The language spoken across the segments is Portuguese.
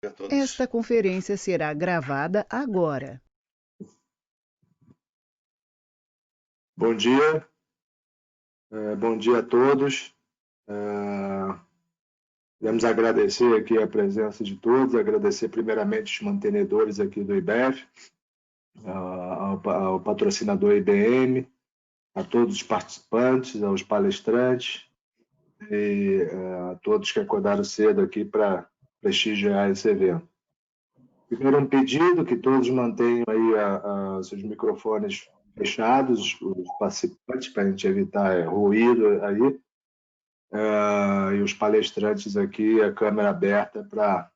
A todos. Esta conferência será gravada agora. Bom dia, bom dia a todos. Queremos agradecer aqui a presença de todos, agradecer primeiramente os mantenedores aqui do IBEF, ao patrocinador IBM, a todos os participantes, aos palestrantes e a todos que acordaram cedo aqui para prestigiar esse evento. Primeiro, um pedido que todos mantenham aí seus microfones fechados, os participantes, para a gente evitar ruído aí, e os palestrantes aqui, a câmera aberta para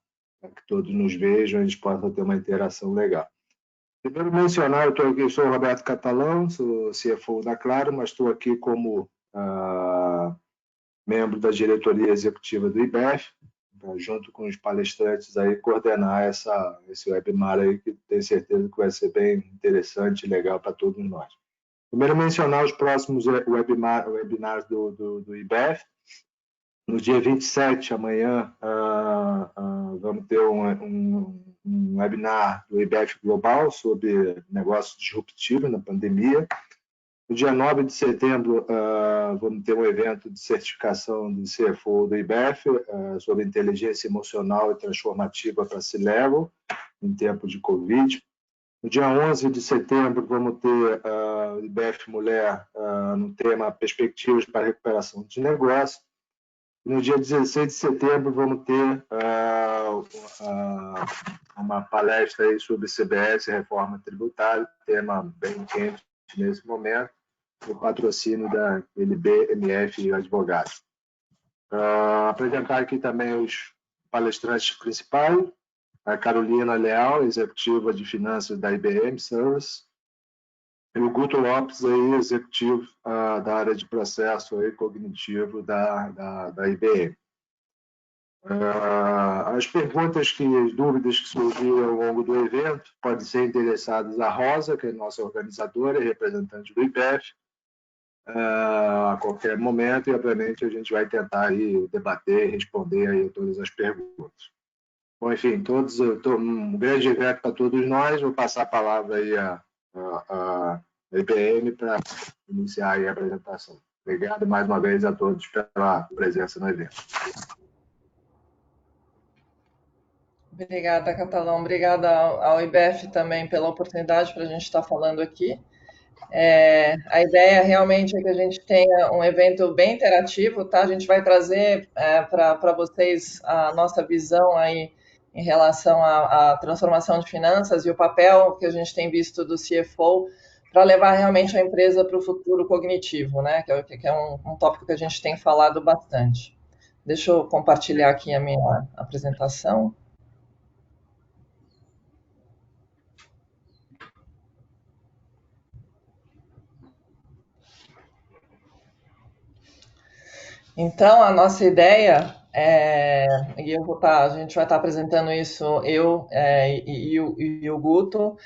que todos nos vejam e a gente possa ter uma interação legal. Primeiro mencionar, eu sou o Roberto Catalão, sou CFO da Claro, mas estou aqui como membro da diretoria executiva do IBEF, junto com os palestrantes aí, coordenar esse webinar aí, que tenho certeza que vai ser bem interessante e legal para todos nós. Primeiro mencionar os próximos webinars do IBEF. No dia 27, amanhã, vamos ter um webinar do IBEF Global sobre negócios disruptivos na pandemia. No dia 9 de setembro, vamos ter um evento de certificação do CFO do IBEF sobre inteligência emocional e transformativa para C-Level em tempo de Covid. No dia 11 de setembro, vamos ter o IBEF Mulher no tema Perspectivas para a Recuperação de Negócios. No dia 16 de setembro, vamos ter uma palestra aí sobre CBS, reforma tributária, tema bem quente nesse momento, o patrocínio da LB, MF e Advogados. Apresentar aqui também os palestrantes principais, a Carolina Leal, executiva de finanças da IBM Service, e o Guto Lopes, aí, executivo da área de processo aí, cognitivo da IBM. As perguntas, as dúvidas que surgiram ao longo do evento podem ser endereçadas à Rosa, que é nossa organizadora e representante do IBEF, a qualquer momento, e obviamente a gente vai tentar aí debater e responder aí todas as perguntas. Bom, enfim, um grande evento para todos nós. Vou passar a palavra aí a IBM para iniciar aí a apresentação. Obrigado mais uma vez a todos pela presença no evento. Obrigada, Catalão. Obrigada ao IBEF também pela oportunidade para a gente estar falando aqui. A ideia realmente é que a gente tenha um evento bem interativo, tá? A gente vai trazer para vocês a nossa visão aí em relação à transformação de finanças e o papel que a gente tem visto do CFO para levar realmente a empresa para o futuro cognitivo, né? Que é um tópico que a gente tem falado bastante. Deixa eu compartilhar aqui a minha apresentação. Então, a nossa ideia e a gente vai estar apresentando isso, eu e o Guto,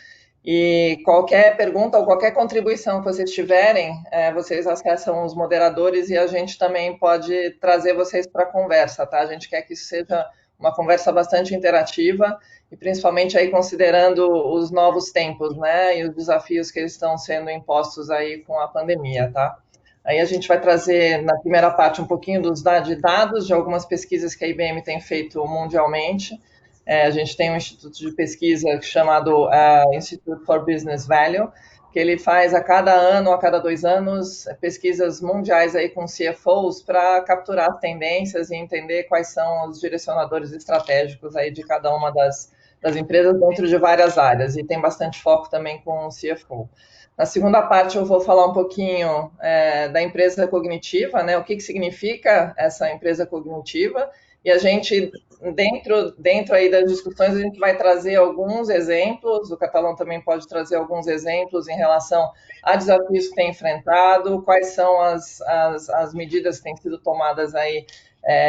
e qualquer pergunta ou qualquer contribuição que vocês tiverem, vocês acessam os moderadores e a gente também pode trazer vocês para a conversa, tá? A gente quer que isso seja uma conversa bastante interativa e principalmente aí considerando os novos tempos, né, e os desafios que eles estão sendo impostos aí com a pandemia, tá? Aí a gente vai trazer, na primeira parte, um pouquinho dos dados de algumas pesquisas que a IBM tem feito mundialmente. A gente tem um instituto de pesquisa chamado Institute for Business Value, que ele faz a cada ano, a cada 2 anos, pesquisas mundiais aí com CFOs para capturar as tendências e entender quais são os direcionadores estratégicos aí de cada uma das empresas dentro de várias áreas. E tem bastante foco também com o CFO. Na segunda parte, eu vou falar um pouquinho da empresa cognitiva, né? O que significa essa empresa cognitiva. E a gente, dentro aí das discussões, a gente vai trazer alguns exemplos, o Catalão também pode trazer alguns exemplos em relação a desafios que tem enfrentado, quais são as medidas que têm sido tomadas aí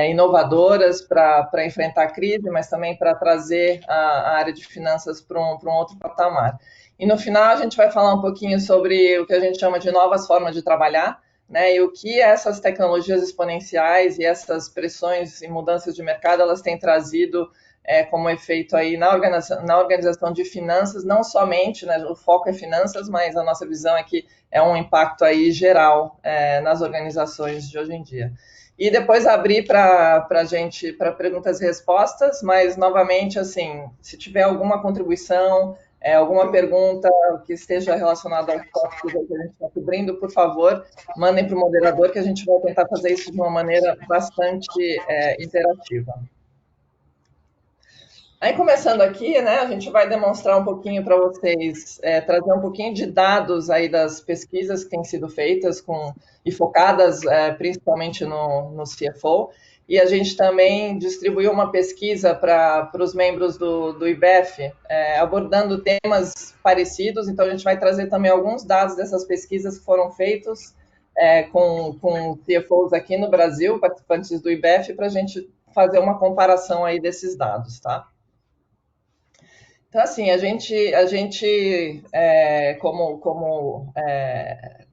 inovadoras para enfrentar a crise, mas também para trazer a área de finanças para um outro patamar. E no final a gente vai falar um pouquinho sobre o que a gente chama de novas formas de trabalhar, né, e o que essas tecnologias exponenciais e essas pressões e mudanças de mercado elas têm trazido como efeito aí na organização de finanças, não somente, né, o foco é finanças, mas a nossa visão é que é um impacto aí geral nas organizações de hoje em dia. E depois abrir para perguntas e respostas, mas novamente, assim, se tiver alguma contribuição, alguma pergunta que esteja relacionada aos tópicos que a gente está cobrindo, por favor, mandem para o moderador, que a gente vai tentar fazer isso de uma maneira bastante interativa. Aí, começando aqui, né, a gente vai demonstrar um pouquinho para vocês, trazer um pouquinho de dados aí das pesquisas que têm sido feitas e focadas principalmente no CFO. E a gente também distribuiu uma pesquisa para os membros do IBEF, abordando temas parecidos. Então, a gente vai trazer também alguns dados dessas pesquisas que foram feitos com CFOs aqui no Brasil, participantes do IBEF, para a gente fazer uma comparação aí desses dados, tá? Então, assim, a gente como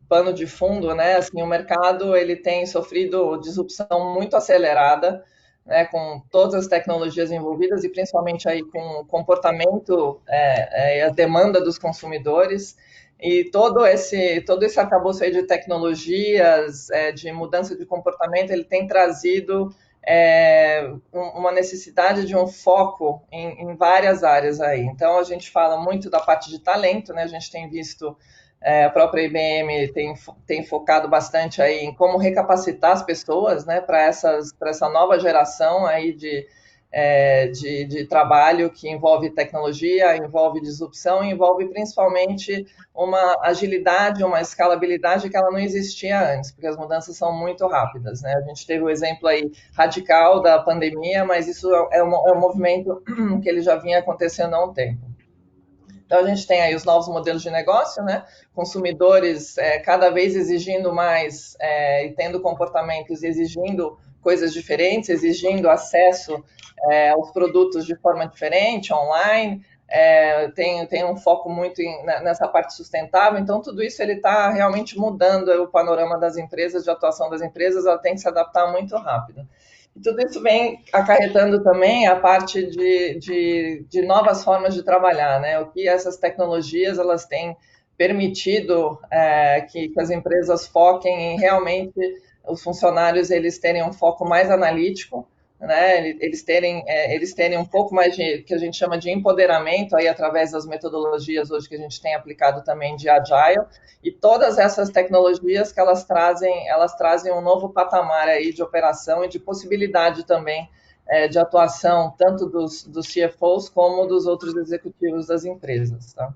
pano de fundo, né, assim, o mercado ele tem sofrido disrupção muito acelerada, né, com todas as tecnologias envolvidas e principalmente aí com o comportamento e a demanda dos consumidores. E todo esse arcabouço aí de tecnologias, de mudança de comportamento, ele tem trazido uma necessidade de um foco em várias áreas aí. Então, a gente fala muito da parte de talento, né? A gente tem visto, a própria IBM tem focado bastante aí em como recapacitar as pessoas, né? Para essa nova geração aí de trabalho que envolve tecnologia, envolve disrupção, envolve principalmente uma agilidade, uma escalabilidade que ela não existia antes, porque as mudanças são muito rápidas, né? A gente teve o exemplo aí radical da pandemia, mas isso é um movimento que ele já vinha acontecendo há um tempo. Então, a gente tem aí os novos modelos de negócio, né? Consumidores cada vez exigindo mais e tendo comportamentos exigindo coisas diferentes, exigindo acesso aos produtos de forma diferente, online, tem um foco muito nessa parte sustentável, então tudo isso ele está realmente mudando o panorama das empresas, de atuação das empresas, ela tem que se adaptar muito rápido. E tudo isso vem acarretando também a parte de novas formas de trabalhar, né? O que essas tecnologias elas têm permitido que as empresas foquem em realmente os funcionários eles terem um foco mais analítico, né? Eles terem um pouco mais de que a gente chama de empoderamento aí através das metodologias hoje que a gente tem aplicado também de Agile, e todas essas tecnologias que elas trazem um novo patamar aí de operação e de possibilidade também de atuação tanto dos CFOs como dos outros executivos das empresas, tá?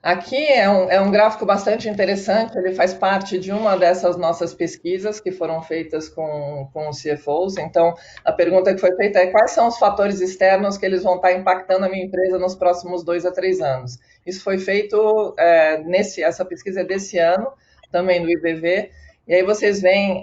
Aqui é um gráfico bastante interessante, ele faz parte de uma dessas nossas pesquisas que foram feitas com os CFOs. Então, a pergunta que foi feita é quais são os fatores externos que eles vão estar impactando a minha empresa nos próximos 2 a 3 anos. Isso foi feito, essa pesquisa é desse ano, também do IBV, e aí vocês veem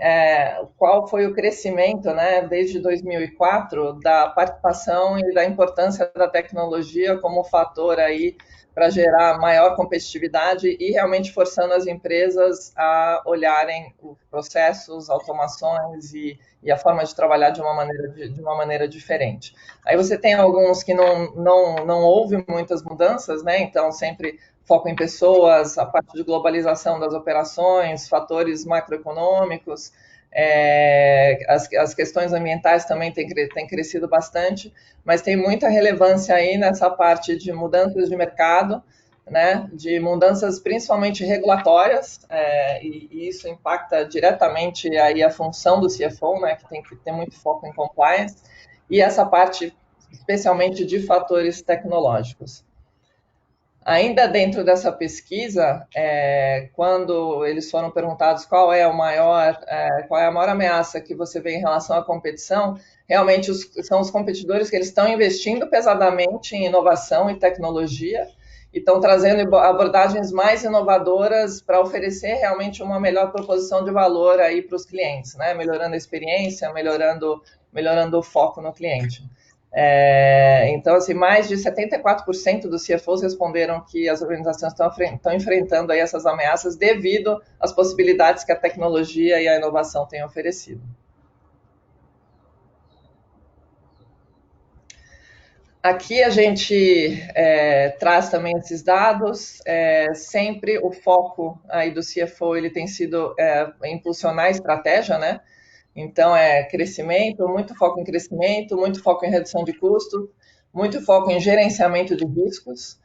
qual foi o crescimento, né, desde 2004, da participação e da importância da tecnologia como fator aí para gerar maior competitividade e realmente forçando as empresas a olharem os processos, automações e a forma de trabalhar de uma maneira diferente. Aí você tem alguns que não houve muitas mudanças, né? Então sempre foco em pessoas, a parte de globalização das operações, fatores macroeconômicos, as questões ambientais também têm crescido bastante, mas tem muita relevância aí nessa parte de mudanças de mercado, né, de mudanças principalmente regulatórias, e isso impacta diretamente aí a função do CFO, né, que tem que ter muito foco em compliance, e essa parte especialmente de fatores tecnológicos. Ainda dentro dessa pesquisa, quando eles foram perguntados qual é a maior ameaça que você vê em relação à competição, realmente são os competidores que eles estão investindo pesadamente em inovação e tecnologia e estão trazendo abordagens mais inovadoras para oferecer realmente uma melhor proposição de valor aí para os clientes, né? Melhorando a experiência, melhorando o foco no cliente. Então, assim, mais de 74% dos CFOs responderam que as organizações estão enfrentando aí essas ameaças devido às possibilidades que a tecnologia e a inovação têm oferecido. Aqui a gente traz também esses dados, sempre o foco aí do CFO ele tem sido impulsionar a estratégia, né? Então, crescimento, muito foco em crescimento, muito foco em redução de custos, muito foco em gerenciamento de riscos.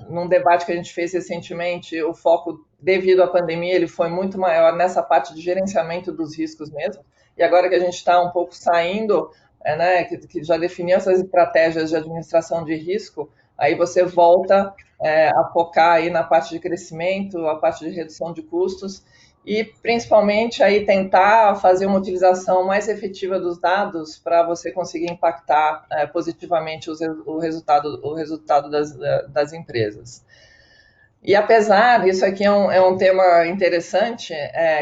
Num debate que a gente fez recentemente, o foco, devido à pandemia, ele foi muito maior nessa parte de gerenciamento dos riscos mesmo. E agora que a gente está um pouco saindo, né, que já definiu essas estratégias de administração de risco, aí você volta a focar aí na parte de crescimento, a parte de redução de custos, e principalmente aí tentar fazer uma utilização mais efetiva dos dados para você conseguir impactar positivamente o resultado das empresas. E apesar, isso aqui é um tema interessante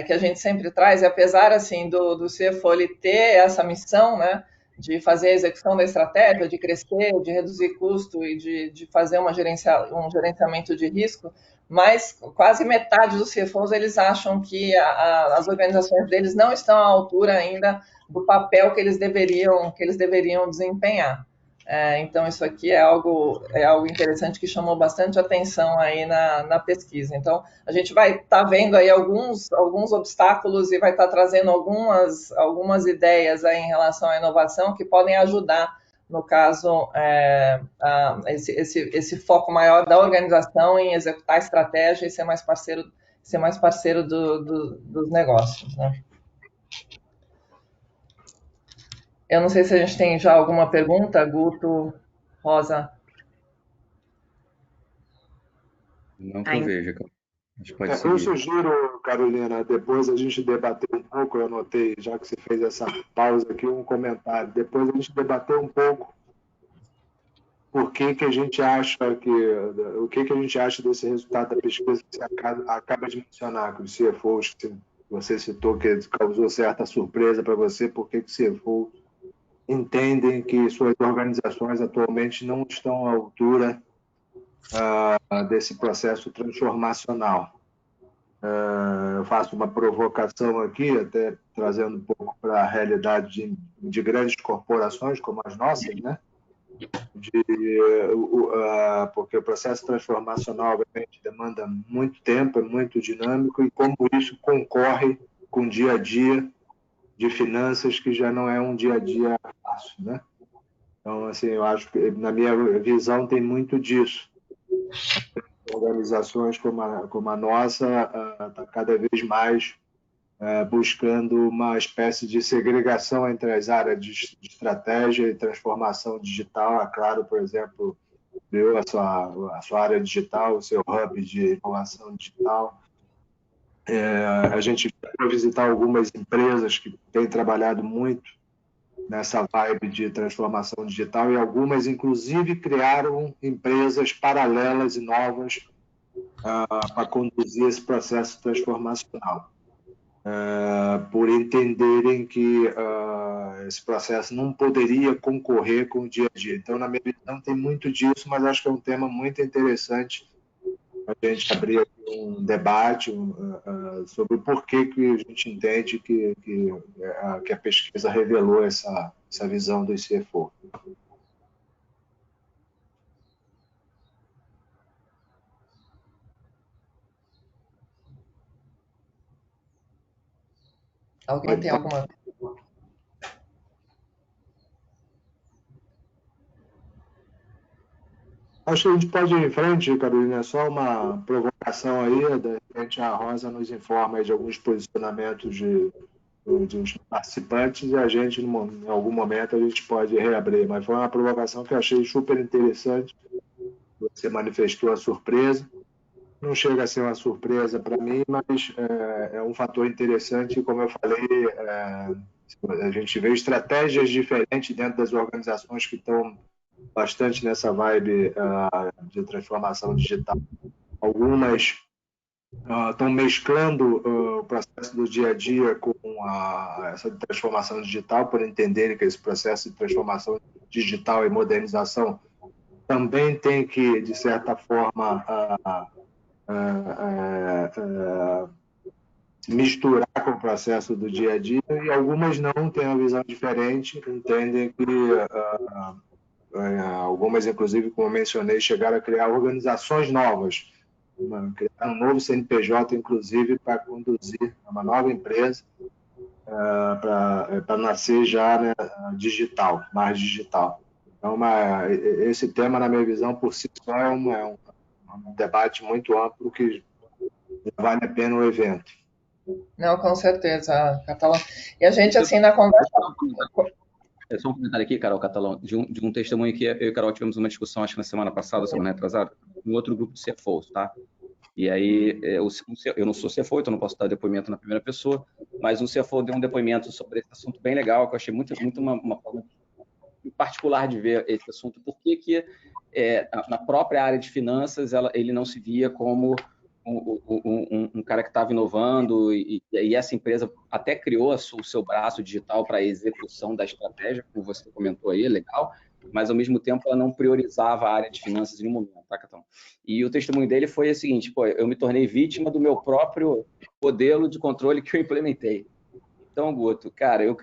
que a gente sempre traz, e apesar assim do CFO ele ter essa missão, né, de fazer a execução da estratégia, de crescer, de reduzir custo e de fazer um gerenciamento de risco, mas quase metade dos CFOs eles acham que as organizações deles não estão à altura ainda do papel que eles deveriam desempenhar. Então, isso aqui é algo interessante que chamou bastante atenção aí na pesquisa. Então, a gente vai estar vendo aí alguns obstáculos e vai estar trazendo algumas ideias aí em relação à inovação que podem ajudar, no caso, esse foco maior da organização em executar a estratégia e ser mais parceiro dos negócios, né? Eu não sei se a gente tem já alguma pergunta, Guto, Rosa. Não que eu veja, acho que pode Eu seguir. sugiro, Carolina, depois a gente debater um pouco, eu anotei, já que você fez essa pausa aqui, um comentário. Depois a gente debater um pouco o que a gente acha desse resultado da pesquisa que você acaba de mencionar, que os CFOs que você citou, que causou certa surpresa para você, por que os CFOs entendem que suas organizações atualmente não estão à altura desse processo transformacional. Eu faço uma provocação aqui, até trazendo um pouco para a realidade de grandes corporações como as nossas, né? Porque o processo transformacional, obviamente, demanda muito tempo, é muito dinâmico, e como isso concorre com o dia a dia de finanças, que já não é um dia a dia fácil, né? Então, assim, eu acho que, na minha visão, tem muito disso. Organizações como a nossa está cada vez mais buscando uma espécie de segregação entre as áreas de estratégia e transformação digital. A Claro, por exemplo, deu a sua área digital, o seu hub de inovação digital. A gente vai visitar algumas empresas que têm trabalhado muito nessa vibe de transformação digital, e algumas, inclusive, criaram empresas paralelas e novas para conduzir esse processo transformacional, por entenderem que esse processo não poderia concorrer com o dia a dia. Então, na minha visão, tem muito disso, mas acho que é um tema muito interessante a gente abrir aqui um debate sobre o porquê que a gente entende que a pesquisa revelou essa visão do CFO. Alguém tem alguma? Acho que a gente pode ir em frente, Carolina, é só uma provocação aí, de repente a Rosa nos informa de alguns posicionamentos dos participantes, e a gente, em algum momento, a gente pode reabrir. Mas foi uma provocação que eu achei super interessante. Você manifestou a surpresa. Não chega a ser uma surpresa para mim, mas é um fator interessante. Como eu falei, a gente vê estratégias diferentes dentro das organizações que estão bastante nessa vibe de transformação digital. Algumas estão mesclando o processo do dia a dia com essa transformação digital, por entenderem que esse processo de transformação digital e modernização também tem que, de certa forma, misturar com o processo do dia a dia, e algumas não têm uma visão diferente, entendem que Algumas, inclusive, como eu mencionei, chegaram a criar organizações novas, criar um novo CNPJ, inclusive, para conduzir uma nova empresa, para nascer já, né, digital, mais digital. Então, esse tema, na minha visão, por si só, é um debate muito amplo que vale a pena o evento. Não, com certeza, Catalão. E a gente, assim, na conversa... É só um comentário aqui, Carol Catalão, de um testemunho que eu e a Carol tivemos uma discussão, acho que na semana passada, semana retrasada, um outro grupo de CFOs, tá? E aí, eu não sou CFO, então não posso dar depoimento na primeira pessoa, mas um CFO deu um depoimento sobre esse assunto bem legal, que eu achei muito uma forma particular de ver esse assunto. Por que na própria área de finanças ele não se via como um cara que estava inovando e essa empresa até criou o seu braço digital para a execução da estratégia, como você comentou aí, legal, mas ao mesmo tempo ela não priorizava a área de finanças em nenhum momento, tá, Catão? E o testemunho dele foi o seguinte: eu me tornei vítima do meu próprio modelo de controle que eu implementei. Então, Guto, cara, eu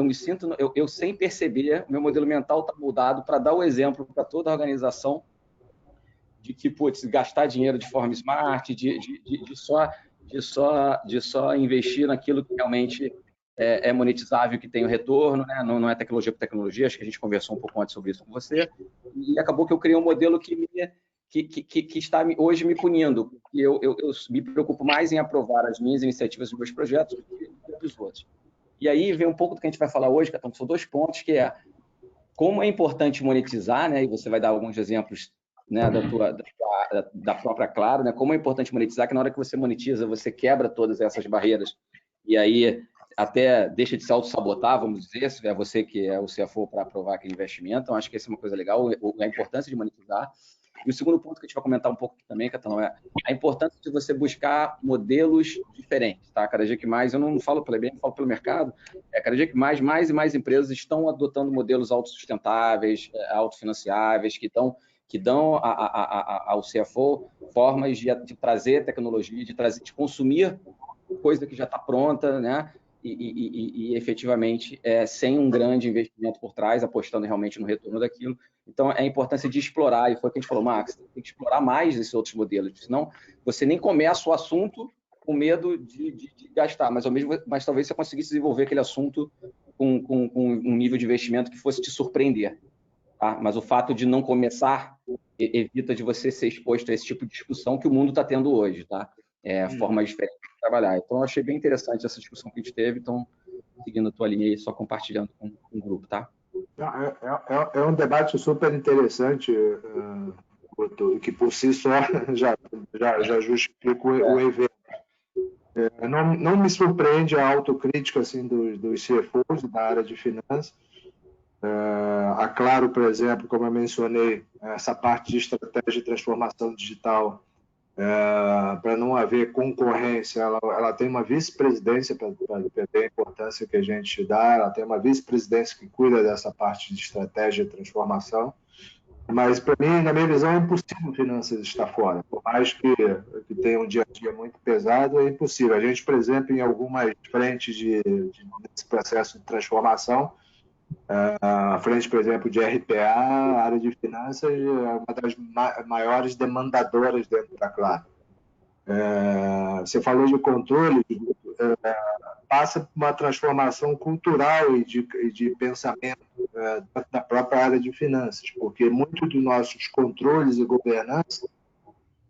me sinto, eu sem perceber, meu modelo mental está mudado para dar o exemplo para toda a organização de que, putz, gastar dinheiro de forma smart, de só investir naquilo que realmente é monetizável, que tem o retorno, né? Não é tecnologia por tecnologia, acho que a gente conversou um pouco antes sobre isso com você, e acabou que eu criei um modelo que está hoje me punindo, porque eu me preocupo mais em aprovar as minhas iniciativas e meus projetos do que dos outros. E aí vem um pouco do que a gente vai falar hoje, Catão, que são 2 pontos, que é como é importante monetizar, né? E você vai dar alguns exemplos, né, da própria Claro, né? Como é importante monetizar, que na hora que você monetiza, você quebra todas essas barreiras e aí até deixa de se auto-sabotar, vamos dizer, se é você que é o CFO para aprovar aquele investimento. Então, acho que essa é uma coisa legal, a importância de monetizar. E o segundo ponto que a gente vai comentar um pouco aqui também, Catão, é a importância de você buscar modelos diferentes, tá? Cada dia que mais, eu não falo pelo bem, eu falo pelo mercado, cada dia que mais e mais empresas estão adotando modelos autossustentáveis, autofinanciáveis, que dão ao CFO formas de trazer tecnologia, de consumir coisa que já está pronta, né? E efetivamente, sem um grande investimento por trás, apostando realmente no retorno daquilo. Então, é a importância de explorar, e foi o que a gente falou, Max, tem que explorar mais esses outros modelos, senão você nem começa o assunto com medo de gastar, mas talvez você conseguisse desenvolver aquele assunto com um nível de investimento que fosse te surpreender. Tá? Mas o fato de não começar evita de você ser exposto a esse tipo de discussão que o mundo está tendo hoje, tá? Formas diferentes de trabalhar. Então, eu achei bem interessante essa discussão que a gente teve, então, seguindo a tua linha aí, só compartilhando com o grupo, tá? É um debate super interessante, que por si só já justifica o evento. Não me surpreende a autocrítica assim, dos CFOs da área de finanças. A Claro, por exemplo, como eu mencionei, essa parte de estratégia de transformação digital, para não haver concorrência, ela tem uma vice-presidência, para ter a importância que a gente dá, ela tem uma vice-presidência que cuida dessa parte de estratégia de transformação, mas para mim, na minha visão, é impossível finanças estar fora, por mais que tenha um dia a dia muito pesado, é impossível. A gente, por exemplo, em algumas frentes desse processo de transformação, a frente, por exemplo, de RPA, a área de finanças é uma das maiores demandadoras dentro da Claro. Você falou de controle, passa por uma transformação cultural e de pensamento da própria área de finanças, porque muitos dos nossos controles e governança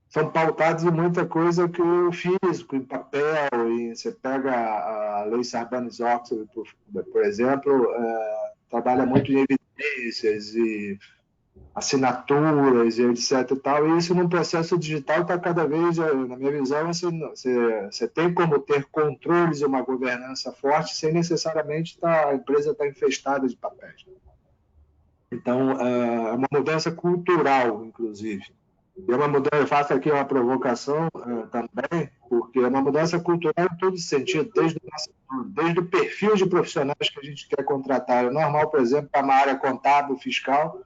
são pautados em muita coisa que o físico, em papel, e você pega a lei Sarbanes-Oxley, por exemplo, trabalha muito em evidências e assinaturas e etc. E tal, e isso no processo digital está cada vez, na minha visão, você tem como ter controles e uma governança forte sem necessariamente a empresa estar infestada de papéis. Então, é uma mudança cultural, inclusive. E é uma mudança, eu faço aqui uma provocação também, porque é uma mudança cultural em todo sentido, desde o perfil de profissionais que a gente quer contratar. É normal, por exemplo, para uma área contábil, fiscal,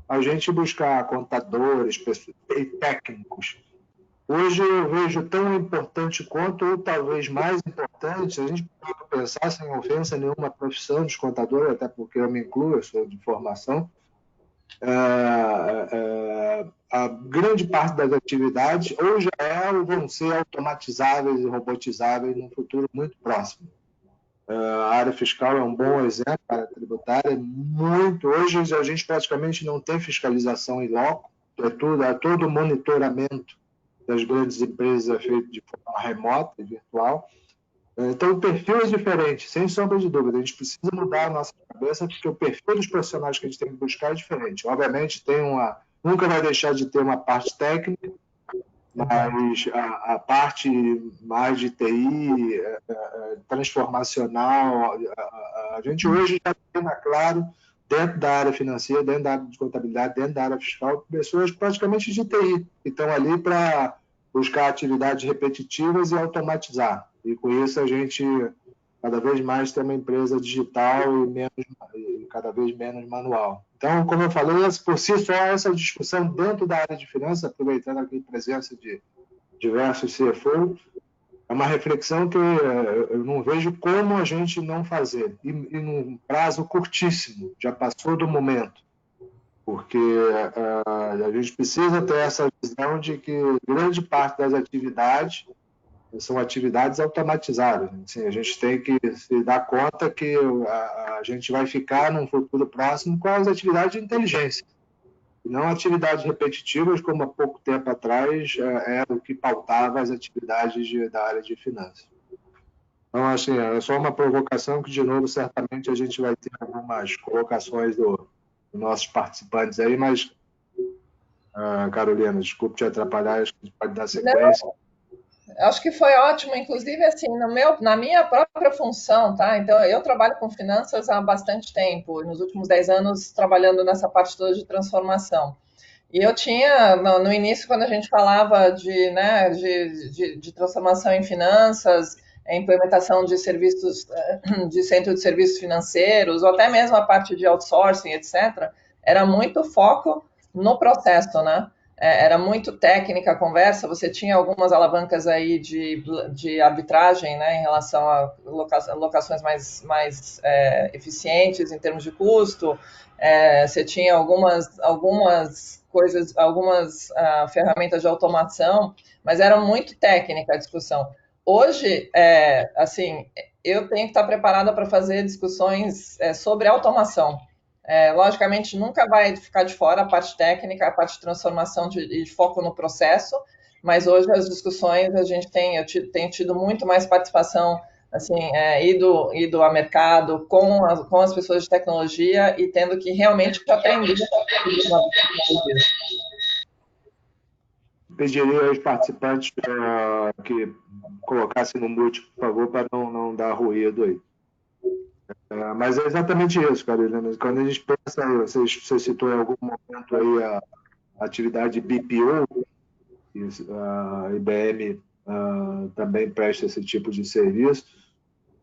a gente buscar contadores e técnicos. Hoje eu vejo tão importante quanto, ou talvez mais importante, a gente pode pensar, sem ofensa nenhuma, profissão de contador, até porque eu me incluo, eu sou de formação, a grande parte das atividades ou já ou vão ser automatizáveis e robotizáveis num futuro muito próximo. A área fiscal é um bom exemplo, a área tributária muito. Hoje a gente praticamente não tem fiscalização em loco, todo o monitoramento das grandes empresas é feito de forma remota e virtual. Então, o perfil é diferente, sem sombra de dúvida. A gente precisa mudar a nossa cabeça, porque o perfil dos profissionais que a gente tem que buscar é diferente. Obviamente, nunca vai deixar de ter uma parte técnica, mas a parte mais de TI, transformacional, a gente hoje já tem, claro, dentro da área financeira, dentro da área de contabilidade, dentro da área fiscal, pessoas praticamente de TI, que estão ali para buscar atividades repetitivas e automatizar. E com isso a gente cada vez mais tem uma empresa digital e cada vez menos manual. Então, como eu falei, por si só, essa discussão dentro da área de finanças, aproveitando aqui a presença de diversos CFOs, é uma reflexão que eu não vejo como a gente não fazer. E num prazo curtíssimo, já passou do momento. Porque a gente precisa ter essa visão de que grande parte das atividades são atividades automatizadas. Assim, a gente tem que se dar conta que a gente vai ficar num futuro próximo com as atividades de inteligência, e não atividades repetitivas, como há pouco tempo atrás era o que pautava as atividades da área de finanças. Então, assim, é só uma provocação que, de novo, certamente a gente vai ter algumas colocações dos nossos participantes aí, mas, Carolina, desculpe te atrapalhar, acho que a gente pode dar sequência. Não. Acho que foi ótimo, inclusive assim, na minha própria função, tá? Então, eu trabalho com finanças há bastante tempo, nos últimos 10 anos trabalhando nessa parte toda de transformação. E eu tinha, no início, quando a gente falava de transformação em finanças, implementação de serviços, de centro de serviços financeiros, ou até mesmo a parte de outsourcing, etc., era muito foco no processo, né? Era muito técnica a conversa, você tinha algumas alavancas aí de arbitragem, né, em relação a locações mais eficientes em termos de custo, você tinha algumas coisas, algumas ferramentas de automação, mas era muito técnica a discussão. Hoje, assim, eu tenho que estar preparada para fazer discussões sobre automação. Logicamente, nunca vai ficar de fora a parte técnica, a parte de transformação de foco no processo, mas hoje as discussões eu tenho tido muito mais participação, assim, ido a mercado com as pessoas de tecnologia e tendo que realmente aprender tecnologia. Pediria aos participantes que colocassem no mute, por favor, para não dar ruído aí. Mas é exatamente isso, Carolina. Quando a gente pensa, você citou em algum momento aí a atividade BPO, a IBM também presta esse tipo de serviço.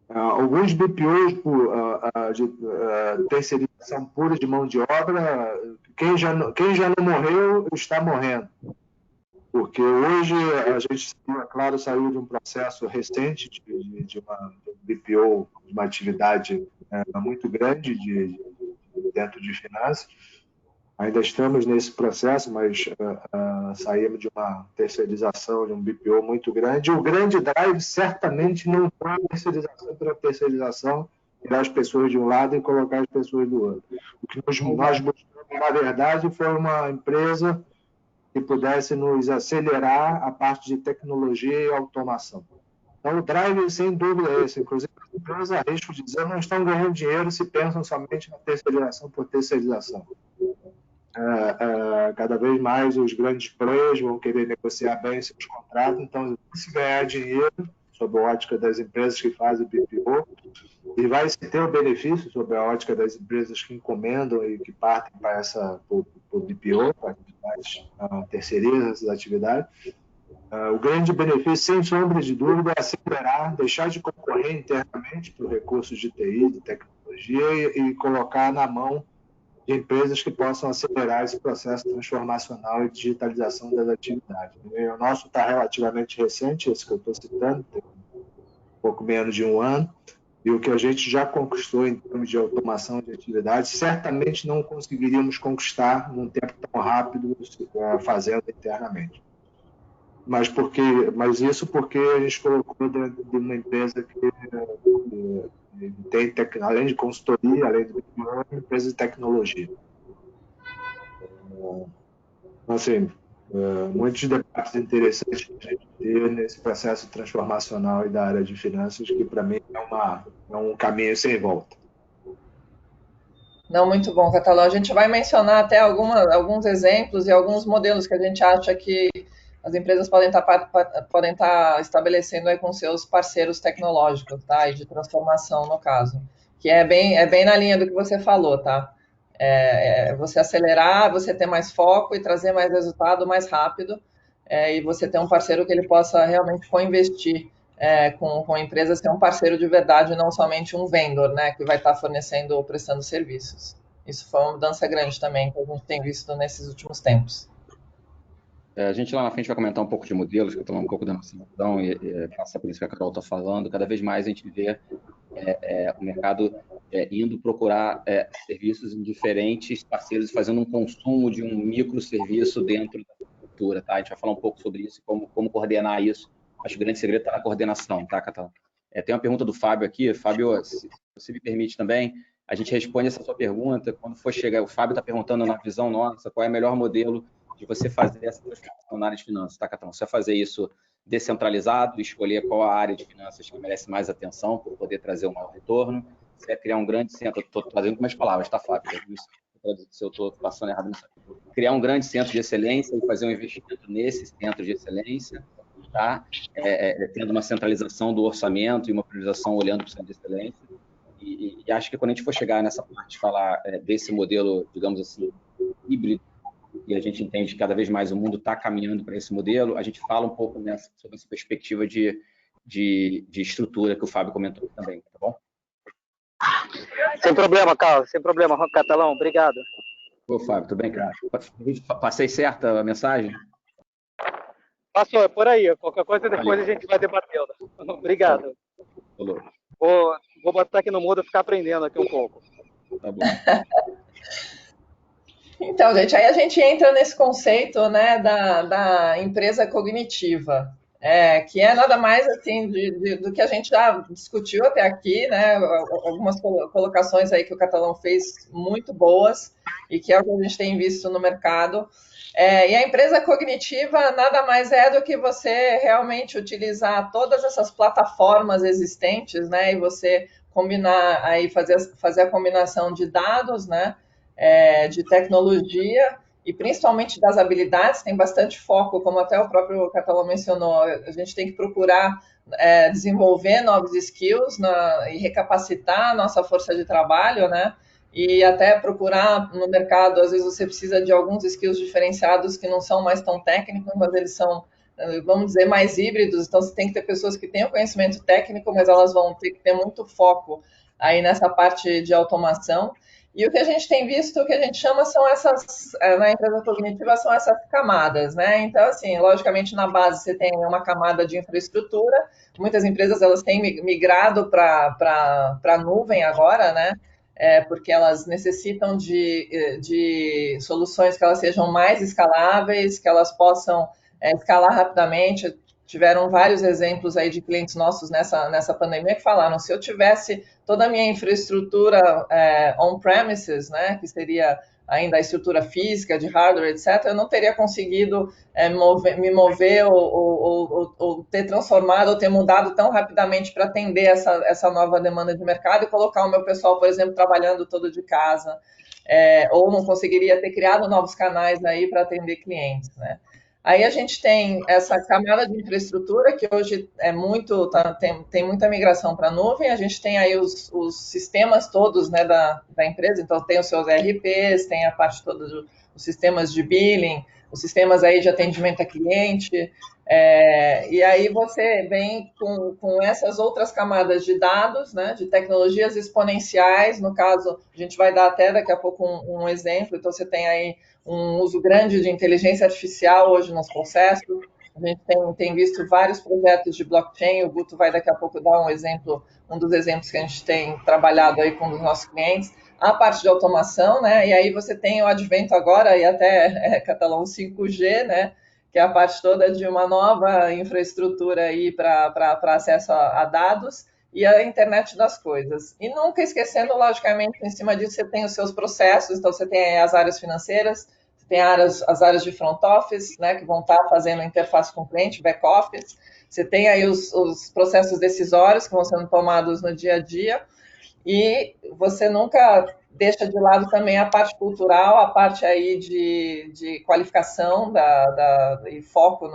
Alguns BPOs de terceirização pura de mão de obra, quem já não morreu está morrendo. Porque hoje a gente, claro, saiu de um processo recente de uma BPO, de uma atividade muito grande dentro de finanças. Ainda estamos nesse processo, mas saímos de uma terceirização, de um BPO muito grande. O grande drive certamente não foi a terceirização pela terceirização, tirar as pessoas de um lado e colocar as pessoas do outro. O que nós buscamos, na verdade, foi uma empresa que pudesse nos acelerar a parte de tecnologia e automação. Então, o drive, sem dúvida, é esse. Inclusive, as empresas, arrisco de dizer, não estão ganhando dinheiro se pensam somente na terceirização por terceirização. Cada vez mais os grandes players vão querer negociar bem seus contratos, então, se ganhar dinheiro, sob a ótica das empresas que fazem BPO, e vai ter um benefício sob a ótica das empresas que encomendam e que partem para o BPO, para terceirizam essas atividades. O grande benefício, sem sombra de dúvida, é acelerar, deixar de concorrer internamente por recursos de TI, de tecnologia, e colocar na mão de empresas que possam acelerar esse processo transformacional e digitalização das atividades. O nosso está relativamente recente, esse que eu estou citando, tem um pouco menos de um ano, e o que a gente já conquistou em termos de automação de atividades, certamente não conseguiríamos conquistar num tempo tão rápido fazendo internamente. Mas isso porque a gente colocou dentro de uma empresa que tem, além de consultoria, além de uma empresa de tecnologia. Então, assim, muitos debates interessantes que a gente ter nesse processo transformacional e da área de finanças, que para mim é um caminho sem volta. Não, muito bom, Catalão. A gente vai mencionar até alguns exemplos e alguns modelos que a gente acha que as empresas podem estar estabelecendo aí com seus parceiros tecnológicos, tá? E de transformação, no caso. Que é bem na linha do que você falou, tá? Você acelerar, você ter mais foco e trazer mais resultado mais rápido, e você ter um parceiro que ele possa realmente co-investir com a empresa, ser um parceiro de verdade, não somente um vendor, né, que vai estar fornecendo ou prestando serviços. Isso foi uma mudança grande também que a gente tem visto nesses últimos tempos. A gente lá na frente vai comentar um pouco de modelos, que eu um pouco da nossa visão e passar por isso que a Carol está falando. Cada vez mais a gente vê o mercado indo procurar serviços em diferentes parceiros, fazendo um consumo de um microserviço dentro da estrutura, tá? A gente vai falar um pouco sobre isso, como coordenar isso. Acho que o grande segredo está na coordenação, tá, Catalão? Tem uma pergunta do Fábio aqui. Fábio, se você me permite também, a gente responde essa sua pergunta quando for chegar. O Fábio está perguntando, na visão nossa, qual é o melhor modelo de você fazer essa transformação na área de finanças, tá, Catalão? Você vai fazer isso descentralizado, escolher qual a área de finanças que merece mais atenção para poder trazer um maior retorno. Você vai criar um grande centro, estou trazendo com minhas palavras, tá, Fábio? Se eu estou passando errado nisso. Criar um grande centro de excelência e fazer um investimento nesse centro de excelência, tá? Tendo uma centralização do orçamento e uma priorização olhando para o centro de excelência. E acho que quando a gente for chegar nessa parte de falar desse modelo, digamos assim, híbrido, e a gente entende que cada vez mais o mundo está caminhando para esse modelo, a gente fala um pouco sobre essa perspectiva de estrutura que o Fábio comentou também, tá bom? Sem problema, Carlos, sem problema, Catalão, obrigado. Ô, Fábio, tudo bem, cara? Passei certa a mensagem? Passou, é por aí, qualquer coisa depois a gente vai debatendo. Obrigado. Falou. Vou botar aqui no mudo e ficar aprendendo aqui um pouco. Tá bom. Então, gente, aí a gente entra nesse conceito, né, da empresa cognitiva, que é nada mais assim do que a gente já discutiu até aqui, né, algumas colocações aí que o Catalão fez muito boas e que é o que a gente tem visto no mercado. E a empresa cognitiva nada mais é do que você realmente utilizar todas essas plataformas existentes, né, e você combinar aí, fazer a combinação de dados, né, de tecnologia e principalmente das habilidades, tem bastante foco, como até o próprio Catalão mencionou, a gente tem que procurar desenvolver novos skills e recapacitar a nossa força de trabalho, né? E até procurar no mercado, às vezes você precisa de alguns skills diferenciados que não são mais tão técnicos, mas eles são, vamos dizer, mais híbridos, então você tem que ter pessoas que tenham conhecimento técnico, mas elas vão ter que ter muito foco aí nessa parte de automação. E o que a gente tem visto, o que a gente chama são essas, na empresa cognitiva, são essas camadas, né? Então, assim, logicamente, na base você tem uma camada de infraestrutura, muitas empresas, elas têm migrado para a nuvem agora, né? Porque elas necessitam de soluções que elas sejam mais escaláveis, que elas possam escalar rapidamente. Tiveram vários exemplos aí de clientes nossos nessa pandemia que falaram, se eu tivesse toda a minha infraestrutura on-premises, né, que seria ainda a estrutura física, de hardware, etc., eu não teria conseguido me mover ou ter transformado ou ter mudado tão rapidamente para atender essa nova demanda de mercado e colocar o meu pessoal, por exemplo, trabalhando todo de casa, ou não conseguiria ter criado novos canais aí para atender clientes, né? Aí a gente tem essa camada de infraestrutura que hoje tem muita migração para a nuvem, a gente tem aí os sistemas todos, né, da empresa, então tem os seus ERPs, tem a parte toda dos sistemas de billing, os sistemas aí de atendimento a cliente, e aí você vem com essas outras camadas de dados, né, de tecnologias exponenciais, no caso, a gente vai dar até daqui a pouco um exemplo, então você tem aí um uso grande de inteligência artificial hoje nos processos, A gente tem visto vários projetos de blockchain, o Guto vai daqui a pouco dar um exemplo, um dos exemplos que a gente tem trabalhado aí com os nossos clientes, a parte de automação, né? E aí você tem o advento agora, e até Catalão 5G, né? Que é a parte toda de uma nova infraestrutura aí para acesso a dados, e a internet das coisas. E nunca esquecendo, logicamente, em cima disso você tem os seus processos, então você tem as áreas financeiras, você tem as áreas de front office, né, que vão estar fazendo interface com o cliente, back office, você tem aí os processos decisórios que vão sendo tomados no dia a dia, e você nunca deixa de lado também a parte cultural, a parte aí de qualificação e foco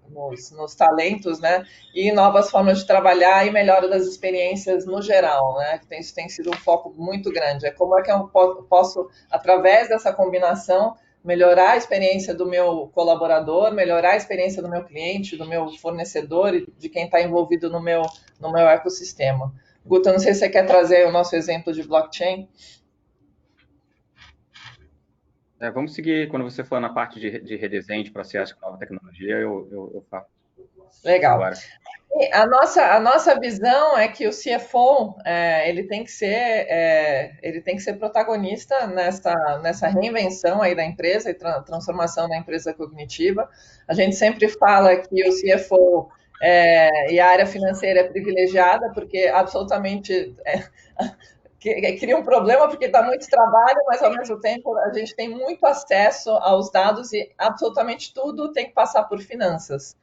nos talentos, né? E novas formas de trabalhar e melhora das experiências no geral, né? Isso tem sido um foco muito grande. É como é que eu posso, através dessa combinação, melhorar a experiência do meu colaborador, melhorar a experiência do meu cliente, do meu fornecedor e de quem está envolvido no meu ecossistema. Guto, não sei se você quer trazer o nosso exemplo de blockchain. Vamos seguir, quando você for na parte de redesenho de processo com nova tecnologia, eu faço. Legal. Agora. A nossa visão é que o CFO ele tem que ser protagonista nessa reinvenção aí da empresa e transformação da empresa cognitiva. A gente sempre fala que o CFO e a área financeira é privilegiada porque absolutamente cria um problema porque dá muito trabalho, mas ao mesmo tempo a gente tem muito acesso aos dados e absolutamente tudo tem que passar por finanças.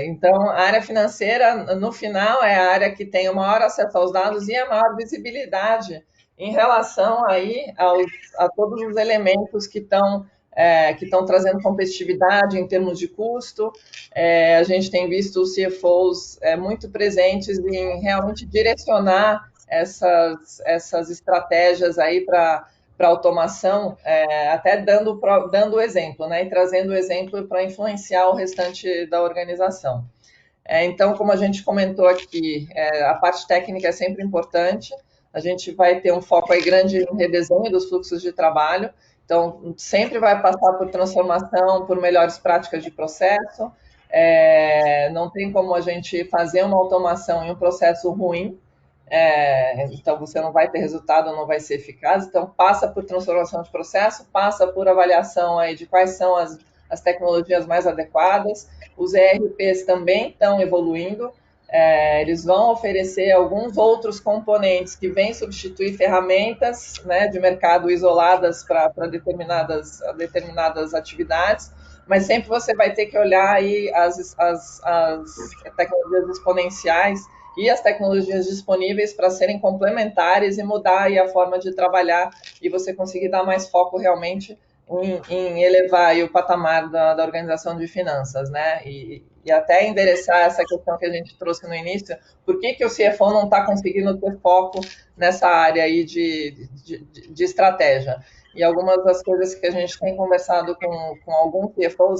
Então, a área financeira, no final, é a área que tem o maior acesso aos dados e a maior visibilidade em relação aí a todos os elementos que estão trazendo competitividade em termos de custo. A gente tem visto os CFOs muito presentes em realmente direcionar essas estratégias aí para automação, até dando o exemplo, né, e trazendo o exemplo para influenciar o restante da organização. Então, como a gente comentou aqui, a parte técnica é sempre importante, a gente vai ter um foco aí grande no redesenho dos fluxos de trabalho, então sempre vai passar por transformação, por melhores práticas de processo, não tem como a gente fazer uma automação em um processo ruim, então você não vai ter resultado, não vai ser eficaz, então passa por transformação de processo, passa por avaliação aí de quais são as tecnologias mais adequadas, os ERPs também estão evoluindo, eles vão oferecer alguns outros componentes que vêm substituir ferramentas, né, de mercado isoladas para determinadas atividades, mas sempre você vai ter que olhar aí as tecnologias exponenciais e as tecnologias disponíveis para serem complementares e mudar aí a forma de trabalhar e você conseguir dar mais foco realmente em elevar aí o patamar da organização de finanças, né? E até endereçar essa questão que a gente trouxe no início, por que o CFO não está conseguindo ter foco nessa área aí de estratégia? E algumas das coisas que a gente tem conversado com alguns CFOs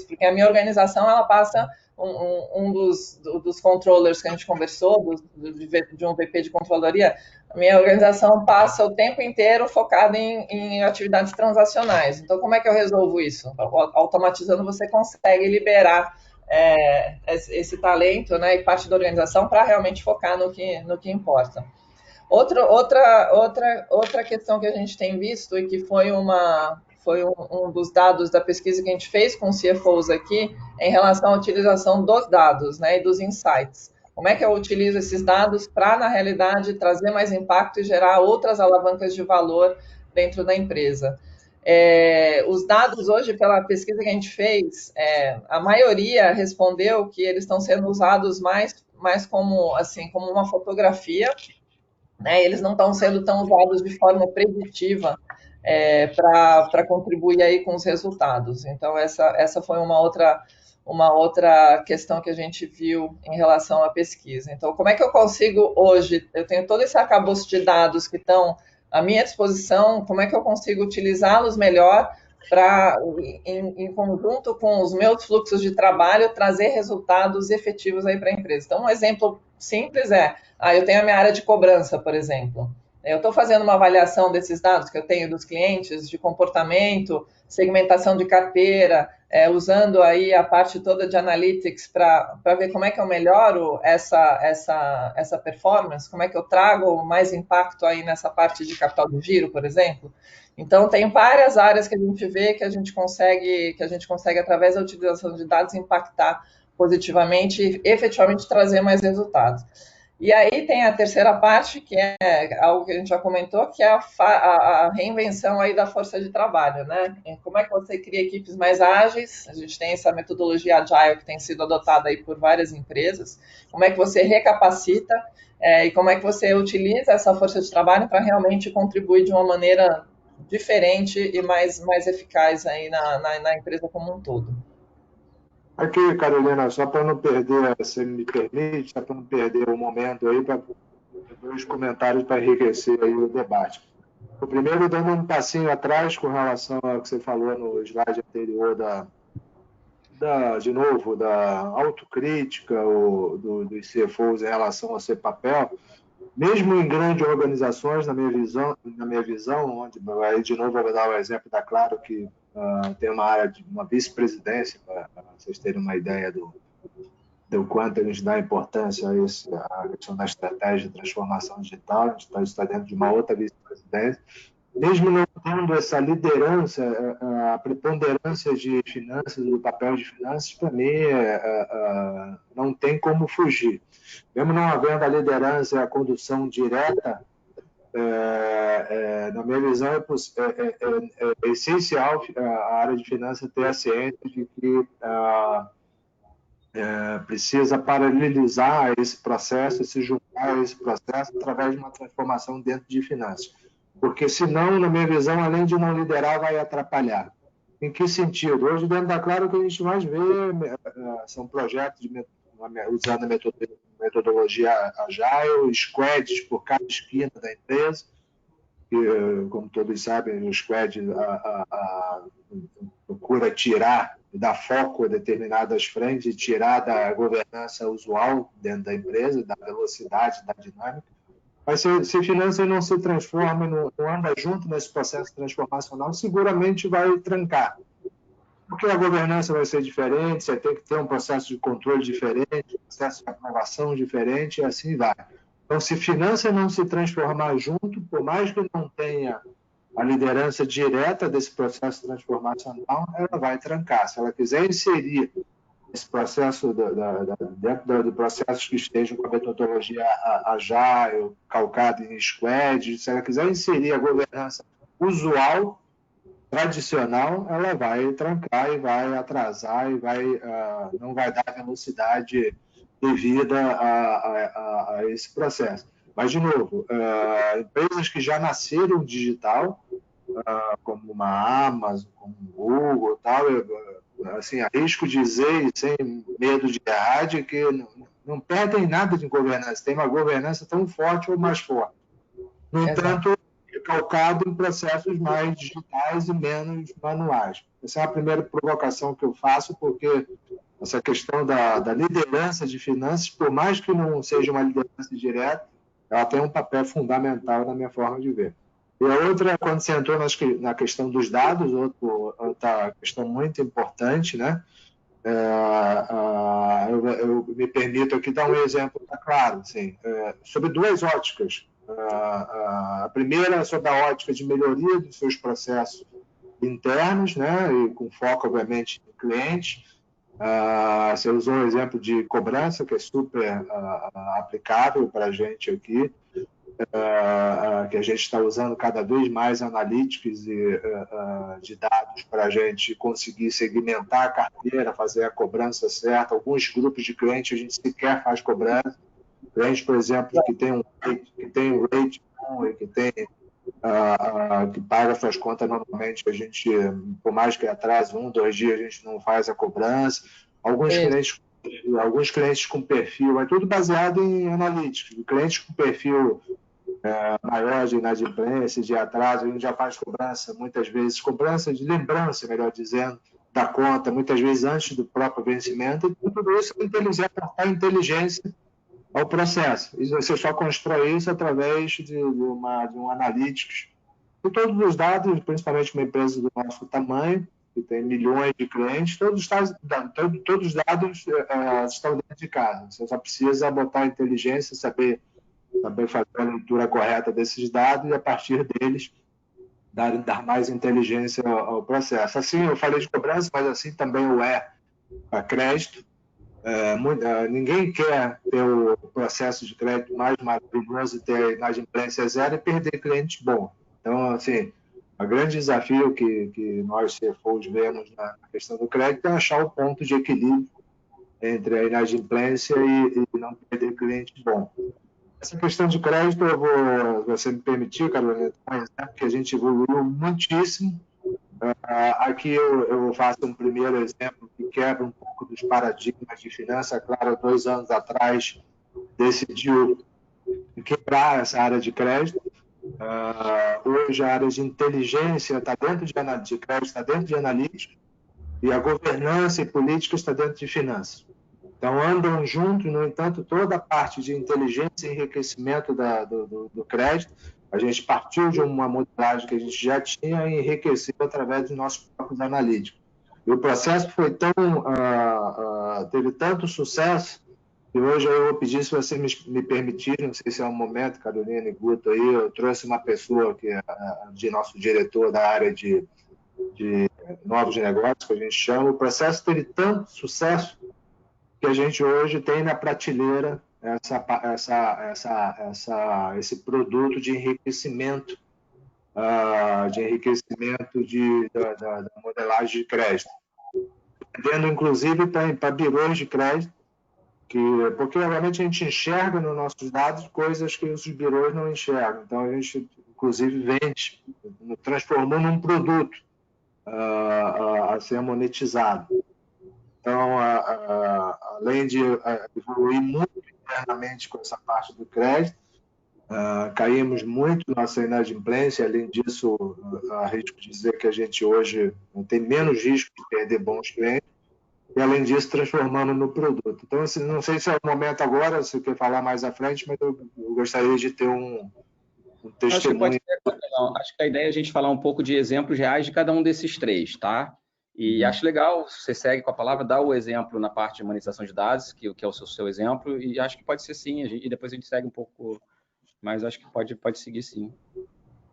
porque a minha organização, ela passa um dos controllers que a gente conversou, de um VP de controladoria, a minha organização passa o tempo inteiro focada em atividades transacionais. Então, como é que eu resolvo isso? Automatizando, você consegue liberar esse talento, né, e parte da organização para realmente focar no que importa. Outra questão que a gente tem visto e que foi um dos dados da pesquisa que a gente fez com os CFOs aqui em relação à utilização dos dados, né, e dos insights. Como é que eu utilizo esses dados para, na realidade, trazer mais impacto e gerar outras alavancas de valor dentro da empresa? Os dados hoje, pela pesquisa que a gente fez, a maioria respondeu que eles estão sendo usados mais como uma fotografia, né? Eles não estão sendo tão usados de forma preditiva para contribuir aí com os resultados. Então, essa foi uma outra questão que a gente viu em relação à pesquisa. Então, como é que eu consigo hoje, eu tenho todo esse arcabouço de dados que estão à minha disposição, como é que eu consigo utilizá-los melhor para, em conjunto com os meus fluxos de trabalho, trazer resultados efetivos aí para a empresa. Então, um exemplo simples eu tenho a minha área de cobrança, por exemplo. eu estou fazendo uma avaliação desses dados que eu tenho dos clientes, de comportamento, segmentação de carteira, usando aí a parte toda de analytics para ver como é que eu melhoro essa performance, como é que eu trago mais impacto aí nessa parte de capital de giro, por exemplo. Então, tem várias áreas que a gente vê que a gente consegue, através da utilização de dados, impactar positivamente e efetivamente trazer mais resultados. E aí tem a terceira parte, que é algo que a gente já comentou, que é a reinvenção aí da força de trabalho, né? Como é que você cria equipes mais ágeis? A gente tem essa metodologia Agile que tem sido adotada aí por várias empresas. Como é que você recapacita e como é que você utiliza essa força de trabalho para realmente contribuir de uma maneira diferente e mais eficaz aí na empresa como um todo. Aqui, Carolina, só para não perder, se me permite, só para não perder o momento aí, para dois comentários para enriquecer aí o debate. O primeiro, dando um passinho atrás com relação ao que você falou no slide anterior de novo, da autocrítica dos CFOs em relação ao seu papel, mesmo em grandes organizações, na minha visão, onde aí de novo eu vou dar o exemplo da Claro, que tem uma área de uma vice-presidência, para vocês terem uma ideia do quanto a gente dá importância à questão da estratégia de transformação digital. A gente está dentro de uma outra vice-presidência. Mesmo não tendo essa liderança, a preponderância de finanças, do papel de finanças, para mim, não tem como fugir. Mesmo não havendo a liderança e a condução direta, na minha visão, é essencial a área de finanças ter a ciência de que precisa paralelizar esse processo, se juntar a esse processo através de uma transformação dentro de finanças. Porque, senão, na minha visão, além de não liderar, vai atrapalhar. Em que sentido? Hoje, dentro da Claro, o que a gente mais vê são projetos usando a metodologia Agile, squads por cada esquina da empresa. E, como todos sabem, o squad procura dar foco a determinadas frentes e tirar da governança usual dentro da empresa, da velocidade, da dinâmica. Mas se finanças não se transforma, não anda junto nesse processo transformacional, seguramente vai trancar. Porque a governança vai ser diferente, você tem que ter um processo de controle diferente, um processo de aprovação diferente, e assim vai. Então, se finanças não se transformar junto, por mais que não tenha a liderança direta desse processo transformacional, ela vai trancar. Se ela quiser inserir esse processo dentro de processos que estejam com a metodologia Agile, calcado em squad, se ela quiser inserir a governança usual, tradicional, ela vai trancar e vai atrasar e não vai dar velocidade devida a esse processo. Mas, de novo, empresas que já nasceram digital, como uma Amazon, como o Google, tal, assim, arrisco dizer, sem medo de errar, de que não perdem nada de governança, tem uma governança tão forte ou mais forte. No entanto, calcado em processos mais digitais e menos manuais. Essa é a primeira provocação que eu faço, porque essa questão da liderança de finanças, por mais que não seja uma liderança direta, ela tem um papel fundamental na minha forma de ver. E a outra, quando você entrou na questão dos dados, outra questão muito importante, né? Eu me permito aqui dar um exemplo, tá claro, assim, sobre duas óticas. A primeira é sobre a ótica de melhoria dos seus processos internos, né? E com foco, obviamente, no cliente. Você usou o exemplo de cobrança, que é super aplicável para a gente aqui, que a gente está usando cada vez mais analytics de dados para a gente conseguir segmentar a carteira, fazer a cobrança certa. Alguns grupos de clientes a gente sequer faz cobrança. Clientes, por exemplo, que tem um rate bom e que paga suas contas normalmente, a gente, por mais que atrase 1, 2 dias, a gente não faz a cobrança. Alguns clientes com perfil, é tudo baseado em analytics. Clientes com perfil maior de inadimplência, de atraso, a gente já faz cobrança, muitas vezes, cobrança de lembrança, melhor dizendo, da conta, muitas vezes antes do próprio vencimento, e tudo isso é inteligência ao processo. E você só constrói isso através de um analytics. E todos os dados, principalmente uma empresa do nosso tamanho, que tem milhões de clientes, todos os dados estão dentro de casa. Você só precisa botar a inteligência, saber fazer a leitura correta desses dados e, a partir deles, dar mais inteligência ao processo. Assim, eu falei de cobrança, mas assim também o a crédito. Ninguém quer ter o processo de crédito mais maravilhoso e ter a inadimplência zero e perder cliente bom. Então, assim, o grande desafio que nós, CFOs, vemos na questão do crédito é achar o ponto de equilíbrio entre a inadimplência e não perder cliente bom. Essa questão de crédito, você me permitiu, Carolina, um exemplo que a gente evoluiu muitíssimo. Aqui eu faço um primeiro exemplo que quebra um pouco dos paradigmas de finança. Claro, 2 anos atrás decidiu quebrar essa área de crédito. Hoje a área de inteligência está dentro de crédito, está dentro de analítica, e a governança e política está dentro de finanças. Então andam juntos, no entanto, toda a parte de inteligência e enriquecimento do crédito, a gente partiu de uma modelagem que a gente já tinha e enriqueceu através dos nossos próprios analíticos. E o processo foi teve tanto sucesso que hoje eu vou pedir, se você me permitir, não sei se é um momento, Carolina e Guto, aí, eu trouxe uma pessoa que é de nosso diretor da área de novos negócios, que a gente chama. O processo teve tanto sucesso que a gente hoje tem na prateleira esse produto de enriquecimento, da modelagem de crédito, vendendo inclusive para birôs de crédito, porque realmente a gente enxerga nos nossos dados coisas que os birôs não enxergam. Então a gente inclusive vende, transformou num produto a ser monetizado. Então, além de evoluir muito internamente com essa parte do crédito, caímos muito na nossa inadimplência. Além disso, arrisco dizer que a gente hoje tem menos risco de perder bons clientes, e além disso, transformando no produto. Então, assim, não sei se é o momento agora, se você quer falar mais à frente, mas eu gostaria de ter um testemunho. Acho que a ideia é a gente falar um pouco de exemplos reais de cada um desses 3, tá? E acho legal, você segue com a palavra, dá o exemplo na parte de monetização de dados, que é o seu exemplo, e acho que pode ser sim, e depois a gente segue um pouco, mas acho que pode seguir sim.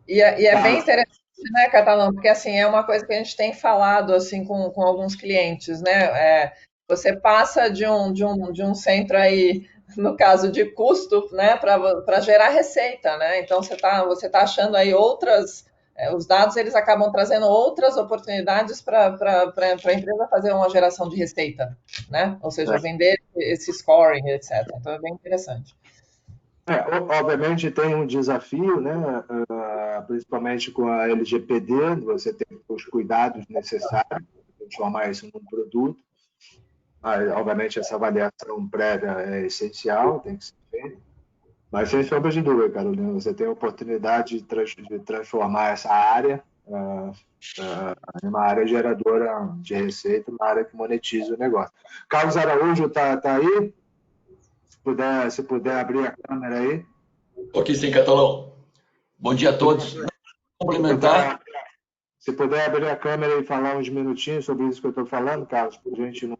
E é bem interessante, né, Catalão? Porque assim, é uma coisa que a gente tem falado assim com alguns clientes, né? Você passa de um centro aí, no caso de custo, né, para gerar receita, né? Então você tá achando aí outras. Os dados eles acabam trazendo outras oportunidades para a empresa fazer uma geração de receita, né? Ou seja, vender esse scoring, etc. Então é bem interessante. Obviamente tem um desafio, né? Principalmente com a LGPD, você tem os cuidados necessários para transformar isso num produto. Obviamente essa avaliação prévia é essencial, tem que ser feita. Mas sem sombra de dúvida, Carolina, você tem a oportunidade de transformar essa área em uma área geradora de receita, uma área que monetiza o negócio. Carlos Araújo está aí? Se puder abrir a câmera aí. Ok, sim, Catalão. Bom dia a todos. Complementar. Se puder abrir a câmera e falar uns minutinhos sobre isso que eu estou falando, Carlos, para a gente não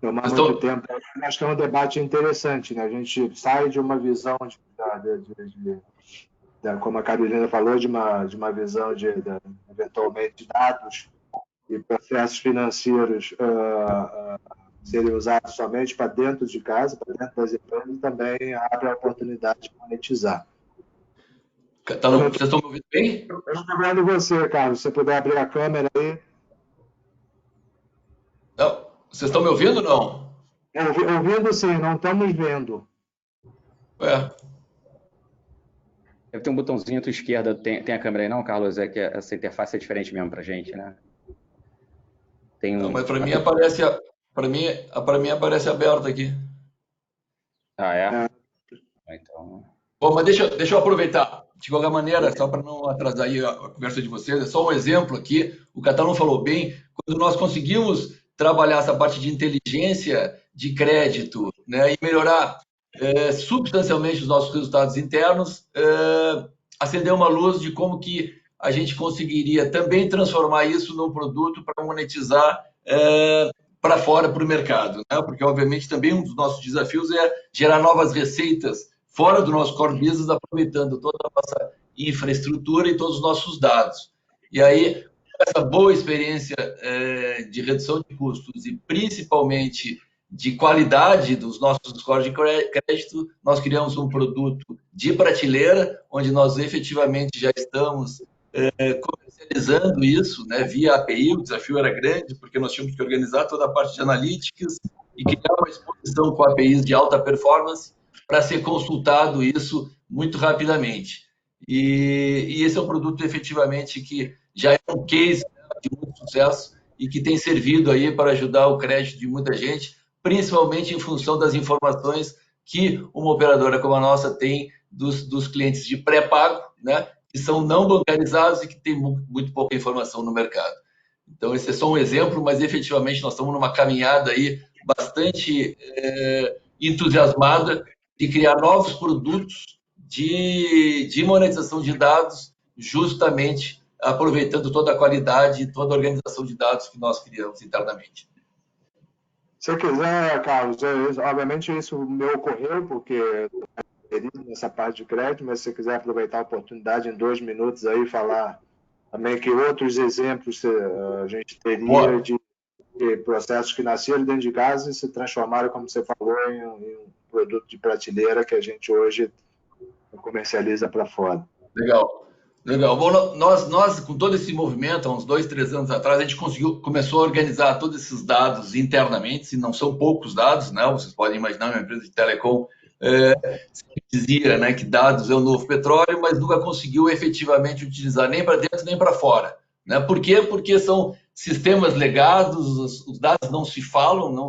tomar muito tempo. Acho que é um debate interessante, né? A gente sai de uma visão como a Carolina falou, de uma visão eventualmente de dados e processos financeiros serem usados somente para dentro de casa, para dentro das empresas, e também abre a oportunidade de monetizar. Catalão, vocês estão me ouvindo bem? Eu estou vendo você, Carlos. Se você puder abrir a câmera aí. Não. Vocês estão me ouvindo ou não? Ouvindo sim, não estamos vendo. Deve ter um botãozinho à tua esquerda, tem a câmera aí não, Carlos? É que essa interface é diferente mesmo pra gente, né? Não, mas para mim aparece aberto aqui. Ah, é? Então... Bom, mas deixa eu aproveitar. De qualquer maneira, só para não atrasar aí a conversa de vocês, é só um exemplo aqui. O Catalão falou bem, quando nós conseguimos trabalhar essa parte de inteligência de crédito, né, e melhorar substancialmente os nossos resultados internos, acendeu uma luz de como que a gente conseguiria também transformar isso num produto para monetizar para fora, para o mercado, né? Porque, obviamente, também um dos nossos desafios é gerar novas receitas fora do nosso core business, aproveitando toda a nossa infraestrutura e todos os nossos dados. E aí, essa boa experiência de redução de custos e, principalmente, de qualidade dos nossos scores de crédito, nós criamos um produto de prateleira, onde nós efetivamente já estamos comercializando isso, né, via API. O desafio era grande, porque nós tínhamos que organizar toda a parte de analytics e criar uma exposição com APIs de alta performance para ser consultado isso muito rapidamente. E esse é um produto efetivamente que já é um case de muito sucesso e que tem servido aí para ajudar o crédito de muita gente, principalmente em função das informações que uma operadora como a nossa tem dos clientes de pré-pago, né, que são não bancarizados e que tem muito pouca informação no mercado. Então, esse é só um exemplo, mas efetivamente nós estamos numa caminhada aí bastante entusiasmada de criar novos produtos de monetização de dados, justamente aproveitando toda a qualidade e toda a organização de dados que nós criamos internamente. Se você quiser, Carlos, obviamente isso me ocorreu, porque nessa parte de crédito, mas se você quiser aproveitar a oportunidade em 2 minutos aí, falar também que outros exemplos a gente teria de processos que nasceram dentro de casa e se transformaram, como você falou, em um produto de prateleira que a gente hoje comercializa para fora. Legal. Legal. Bom, nós, com todo esse movimento, há uns 2, 3 anos atrás, a gente começou a organizar todos esses dados internamente, e não são poucos dados, né? Vocês podem imaginar, uma empresa de telecom dizia, né, que dados é o novo petróleo, mas nunca conseguiu efetivamente utilizar nem para dentro nem para fora. Né? Por quê? Porque são sistemas legados, os dados não se falam, não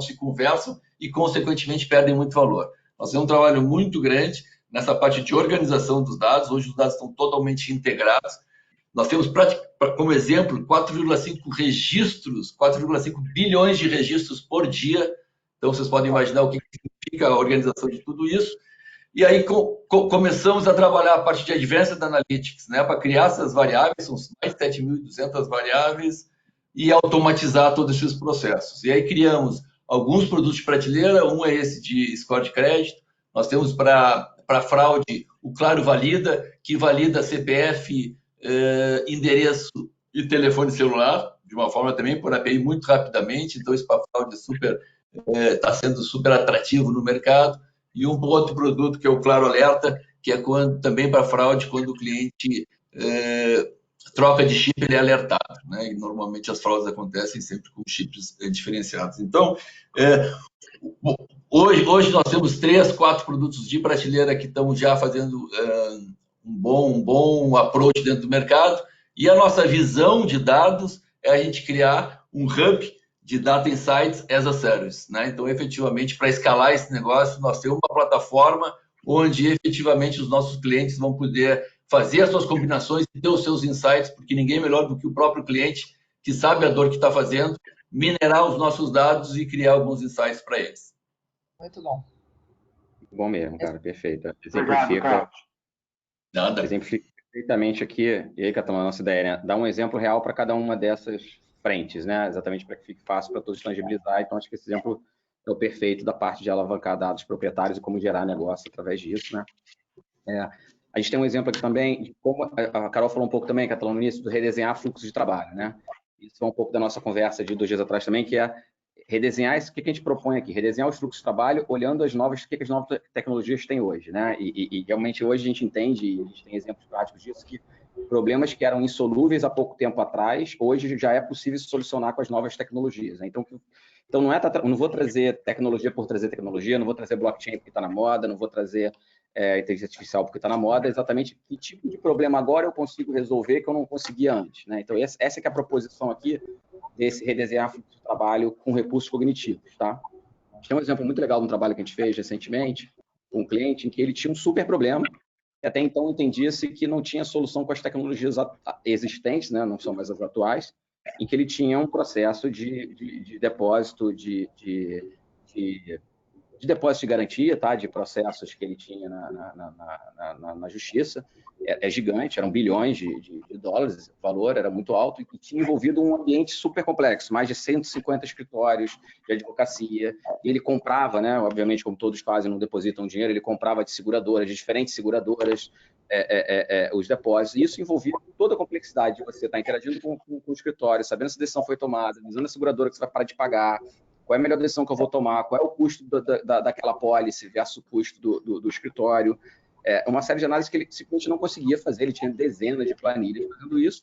se conversam e, consequentemente, perdem muito valor. Nós temos um trabalho muito grande nessa parte de organização dos dados. Hoje os dados estão totalmente integrados. Nós temos, como exemplo, 4,5 registros, 4,5 bilhões de registros por dia. Então, vocês podem imaginar o que significa a organização de tudo isso. E aí começamos a trabalhar a parte de Advanced Analytics, né, para criar essas variáveis, são mais de 7.200 variáveis, e automatizar todos esses processos. E aí criamos alguns produtos de prateleira, um é esse de score de crédito. Nós temos para fraude o Claro Valida, que valida CPF, endereço e telefone celular, de uma forma também por API muito rapidamente. Então, isso para fraude está sendo super atrativo no mercado. E um outro produto que é o Claro Alerta, que é também para fraude, quando o cliente troca de chip, ele é alertado. Né? E normalmente as fraudes acontecem sempre com chips diferenciados. Então, hoje nós temos 3, 4 produtos de prateleira que estão já fazendo um bom approach dentro do mercado. E a nossa visão de dados é a gente criar um hub de Data Insights as a Service. Né? Então, efetivamente, para escalar esse negócio, nós temos uma plataforma onde, efetivamente, os nossos clientes vão poder fazer as suas combinações e ter os seus insights, porque ninguém melhor do que o próprio cliente, que sabe a dor que está fazendo, minerar os nossos dados e criar alguns insights para eles. Muito bom. Bom mesmo, cara, perfeito. Exemplifica perfeitamente aqui, e aí, Catalão, a nossa ideia, né? Dar um exemplo real para cada uma dessas frentes, né? Exatamente para que fique fácil para todos tangibilizar. Então, acho que esse exemplo é o perfeito da parte de alavancar dados proprietários e como gerar negócio através disso, né? A gente tem um exemplo aqui também de como a Carol falou um pouco também, Catalão, no início, do redesenhar fluxos de trabalho, né? Isso é um pouco da nossa conversa de 2 dias atrás também, que é redesenhar isso. O que a gente propõe aqui? Redesenhar os fluxos de trabalho olhando o que as novas tecnologias têm hoje, né? E realmente hoje a gente entende, e a gente tem exemplos práticos disso, que problemas que eram insolúveis há pouco tempo atrás, hoje já é possível se solucionar com as novas tecnologias. Né? Então não vou trazer tecnologia por trazer tecnologia, não vou trazer blockchain porque está na moda, não vou trazer inteligência artificial porque está na moda, exatamente que tipo de problema agora eu consigo resolver que eu não conseguia antes. Né? Então, essa que é a proposição aqui desse redesenhar fluxo de trabalho com recursos cognitivos. Tá? Tem um exemplo muito legal de um trabalho que a gente fez recentemente com um cliente em que ele tinha um super problema. Até então entendia-se que não tinha solução com as tecnologias existentes, né? Não são mais as atuais, em que ele tinha um processo de depósito de de depósito de garantia, tá? De processos que ele tinha na justiça. É gigante, eram bilhões de dólares, o valor era muito alto, e tinha envolvido um ambiente super complexo, mais de 150 escritórios de advocacia. E ele comprava, né? Obviamente, como todos fazem, não depositam dinheiro, ele comprava de seguradoras, de diferentes seguradoras, os depósitos. E isso envolvia toda a complexidade de você estar interagindo com o escritório, sabendo se a decisão foi tomada, avisando a seguradora que você vai parar de pagar, qual é a melhor decisão que eu vou tomar, qual é o custo daquela pólice versus o custo do escritório. Uma série de análises que ele simplesmente não conseguia fazer, ele tinha dezenas de planilhas fazendo isso,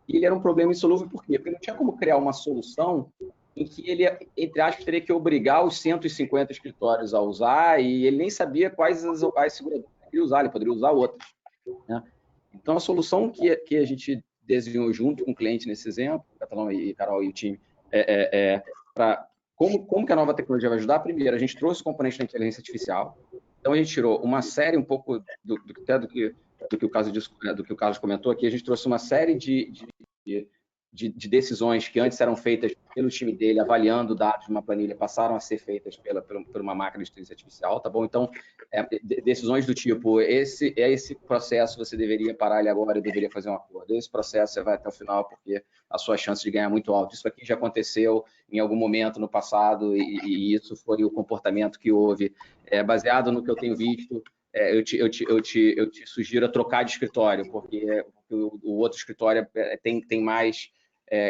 e ele era um problema insolúvel. Por quê? Porque não tinha como criar uma solução em que ele, entre aspas, teria que obrigar os 150 escritórios a usar, e ele nem sabia quais as seguradoras ele queria usar, ele poderia usar outras, né? Então, a solução que a gente desenhou junto com o cliente nesse exemplo, Catalão e Carol e o time, para como que a nova tecnologia vai ajudar. Primeiro, a gente trouxe o componente da inteligência artificial. Então, a gente tirou uma série, um pouco do que o Carlos comentou aqui, a gente trouxe uma série de decisões que antes eram feitas pelo time dele, avaliando dados de uma planilha, passaram a ser feitas por uma máquina de inteligência artificial, tá bom? Então, decisões do tipo, esse processo você deveria parar ele agora e deveria fazer um acordo. Esse processo você vai até o final porque a sua chance de ganhar é muito alta. Isso aqui já aconteceu em algum momento no passado e isso foi o comportamento que houve. Baseado no que eu tenho visto, eu te sugiro a trocar de escritório, porque o outro escritório tem mais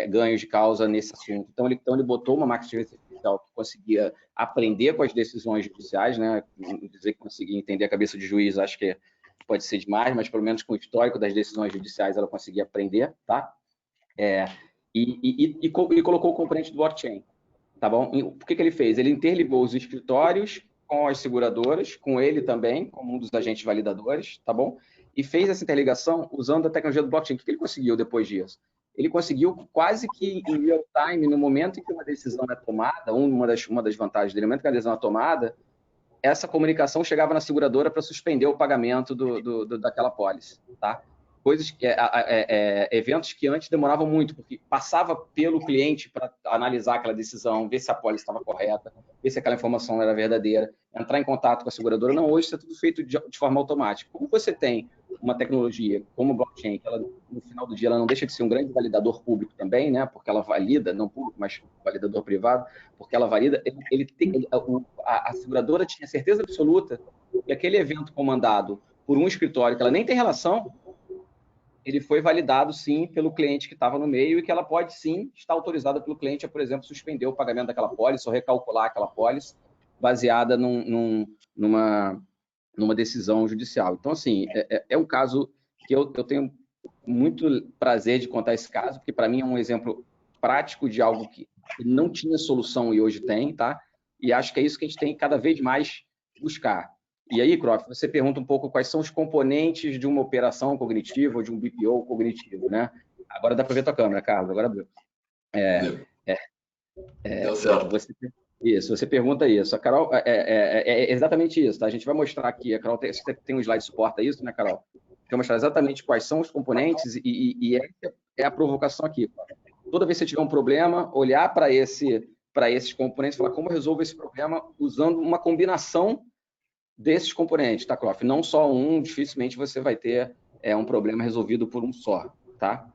ganhos de causa nesse assunto. Então, ele botou uma máquina de inteligência artificial que conseguia aprender com as decisões judiciais, né? Não dizer que conseguia entender a cabeça de juiz, acho que pode ser demais, mas pelo menos com o histórico das decisões judiciais ela conseguia aprender, tá? E colocou o componente do blockchain, tá bom? E o que ele fez? Ele interligou os escritórios com as seguradoras, com ele também, como um dos agentes validadores, tá bom? E fez essa interligação usando a tecnologia do blockchain. O que ele conseguiu depois disso? Ele conseguiu quase que em real time, no momento em que uma decisão é tomada, uma das vantagens dele, no momento que a decisão é tomada, essa comunicação chegava na seguradora para suspender o pagamento daquela pólice, tá? Coisas eventos que antes demoravam muito, porque passava pelo cliente para analisar aquela decisão, ver se a pólice estava correta, ver se aquela informação era verdadeira, entrar em contato com a seguradora. Não, hoje isso é tudo feito de forma automática. Como você tem uma tecnologia como o blockchain, que ela, no final do dia ela não deixa de ser um grande validador público também, né? Porque ela valida, não público, mas validador privado, porque ela valida, a seguradora tinha certeza absoluta que aquele evento comandado por um escritório que ela nem tem relação, ele foi validado, sim, pelo cliente que estava no meio e que ela pode, sim, estar autorizada pelo cliente a, por exemplo, suspender o pagamento daquela pólice ou recalcular aquela pólice baseada numa decisão judicial. Então, assim, é um caso que eu tenho muito prazer de contar esse caso, porque, para mim, é um exemplo prático de algo que não tinha solução e hoje tem, tá? E acho que é isso que a gente tem que cada vez mais buscar. E aí, Croft, você pergunta um pouco quais são os componentes de uma operação cognitiva ou de um BPO cognitivo, né? Agora dá para ver tua câmera, Carlos, agora abriu. Deu certo. Você pergunta isso. A Carol, é exatamente isso, tá? A gente vai mostrar aqui, a Carol tem um slide que suporta isso, né, Carol? Vai mostrar exatamente quais são os componentes e a provocação aqui. Toda vez que você tiver um problema, olhar para esses componentes e falar como eu resolvo esse problema usando uma combinação desses componentes, tá, Croft? Não só um, dificilmente você vai ter um problema resolvido por um só, tá?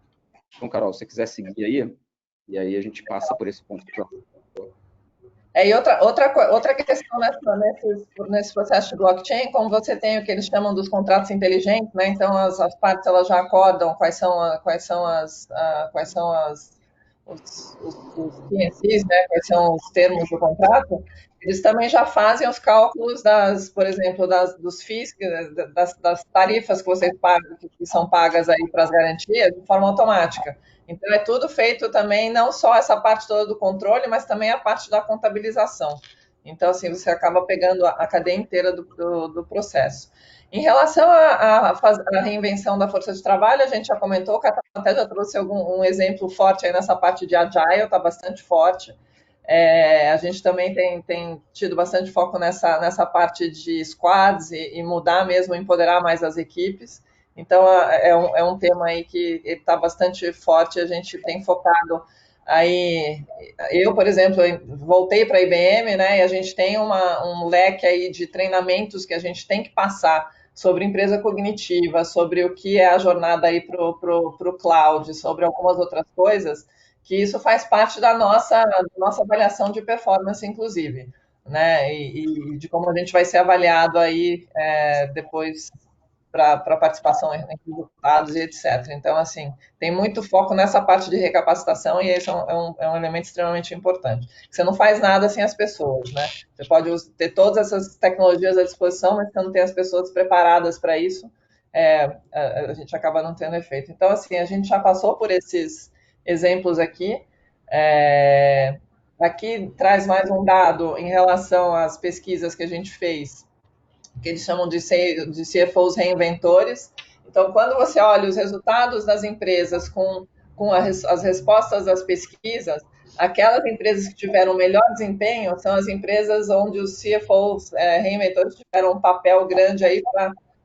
Então, Carol, se você quiser seguir aí, e aí a gente passa por esse ponto. E outra questão nesse processo de blockchain, como você tem o que eles chamam dos contratos inteligentes, né? Então as partes elas já acordam quais são os PNCs, né? Quais são os termos do contrato. Eles também já fazem os cálculos por exemplo, dos FIIs, das tarifas que vocês pagam, que são pagas aí para as garantias, de forma automática. Então, é tudo feito também, não só essa parte toda do controle, mas também a parte da contabilização. Então, assim, você acaba pegando a cadeia inteira do processo. Em relação à reinvenção da força de trabalho, a gente já comentou, o Catalão até já trouxe um exemplo forte aí nessa parte de Agile, está bastante forte. A gente também tem tido bastante foco nessa parte de squads e mudar mesmo, empoderar mais as equipes. Então, é um tema aí que está bastante forte, a gente tem focado Aí, eu, por exemplo, voltei para a IBM, né, e a gente tem um leque aí de treinamentos que a gente tem que passar sobre empresa cognitiva, sobre o que é a jornada aí para o cloud, sobre algumas outras coisas, que isso faz parte da nossa avaliação de performance, inclusive, né, e de como a gente vai ser avaliado aí depois para participação em resultados e etc. Então, assim, tem muito foco nessa parte de recapacitação e esse é um elemento extremamente importante. Você não faz nada sem as pessoas, né? Você pode ter todas essas tecnologias à disposição, mas se você não tem as pessoas preparadas para isso, a gente acaba não tendo efeito. Então, assim, a gente já passou por esses exemplos aqui. Aqui traz mais um dado em relação às pesquisas que a gente fez, que eles chamam de CFOs reinventores. Então, quando você olha os resultados das empresas com as respostas das pesquisas, aquelas empresas que tiveram melhor desempenho são as empresas onde os CFOs reinventores tiveram um papel grande aí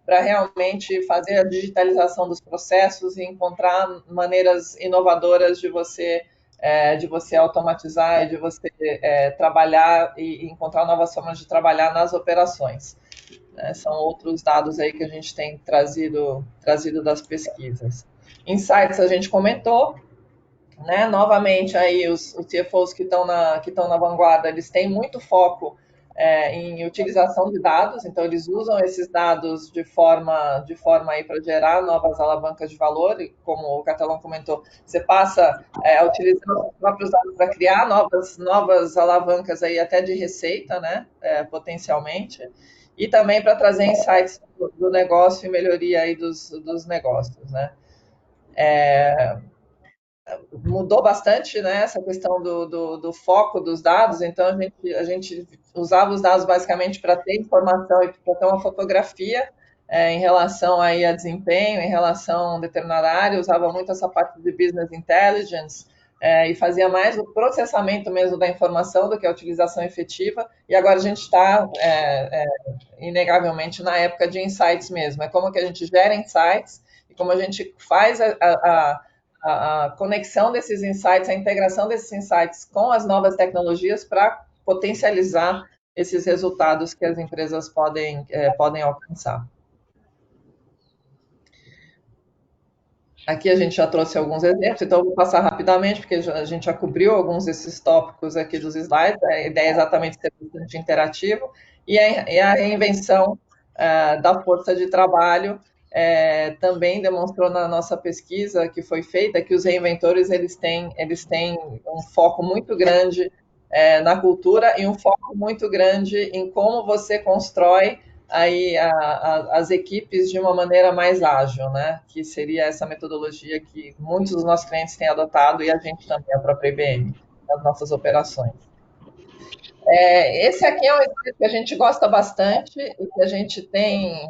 para realmente fazer a digitalização dos processos e encontrar maneiras inovadoras de você automatizar e de você trabalhar e encontrar novas formas de trabalhar nas operações. São outros dados aí que a gente tem trazido das pesquisas. Insights a gente comentou, né? Novamente aí os CFOs que estão na vanguarda, eles têm muito foco em utilização de dados, então eles usam esses dados de forma aí para gerar novas alavancas de valor, e como o Catalão comentou, você passa a utilizar os próprios dados para criar novas alavancas aí até de receita, né? Potencialmente, e também para trazer insights do negócio e melhoria aí dos negócios, né? Mudou bastante, né, essa questão do foco dos dados, então a gente usava os dados basicamente para ter informação e para ter uma fotografia em relação aí a desempenho, em relação a determinada área, usava muito essa parte de business intelligence, e fazia mais o processamento mesmo da informação do que a utilização efetiva, e agora a gente está inegavelmente na época de insights mesmo, é como que a gente gera insights e como a gente faz a conexão desses insights, a integração desses insights com as novas tecnologias para potencializar esses resultados que as empresas podem alcançar. Aqui a gente já trouxe alguns exemplos, então eu vou passar rapidamente, porque a gente já cobriu alguns desses tópicos aqui dos slides. A ideia é exatamente ser bastante interativo, e a reinvenção da força de trabalho também demonstrou na nossa pesquisa que foi feita que os reinventores eles têm um foco muito grande na cultura e um foco muito grande em como você constrói aí as equipes de uma maneira mais ágil, né? Que seria essa metodologia que muitos dos nossos clientes têm adotado e a gente também, a própria IBM, nas nossas operações. Esse aqui é um exemplo que a gente gosta bastante e que a gente tem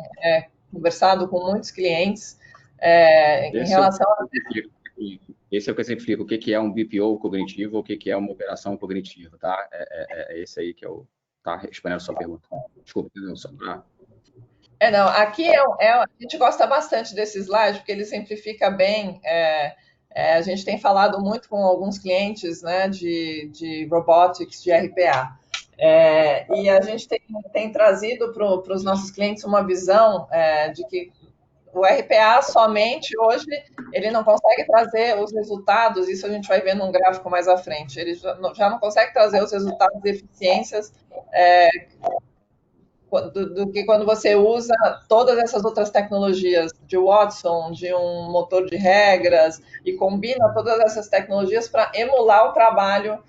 conversado com muitos clientes em relação a... Esse é o que eu exemplifico, o que é um BPO cognitivo, o que é uma operação cognitiva, tá? É esse aí que eu tá respondendo a sua pergunta. Desculpa, só para... Não, aqui a gente gosta bastante desse slide, porque ele simplifica bem. A gente tem falado muito com alguns clientes, né, de robotics, de RPA. E a gente tem trazido para os nossos clientes uma visão de que o RPA somente hoje ele não consegue trazer os resultados, isso a gente vai ver num gráfico mais à frente, ele já não consegue trazer os resultados e eficiências do que quando você usa todas essas outras tecnologias de Watson, de um motor de regras, e combina todas essas tecnologias para emular o trabalho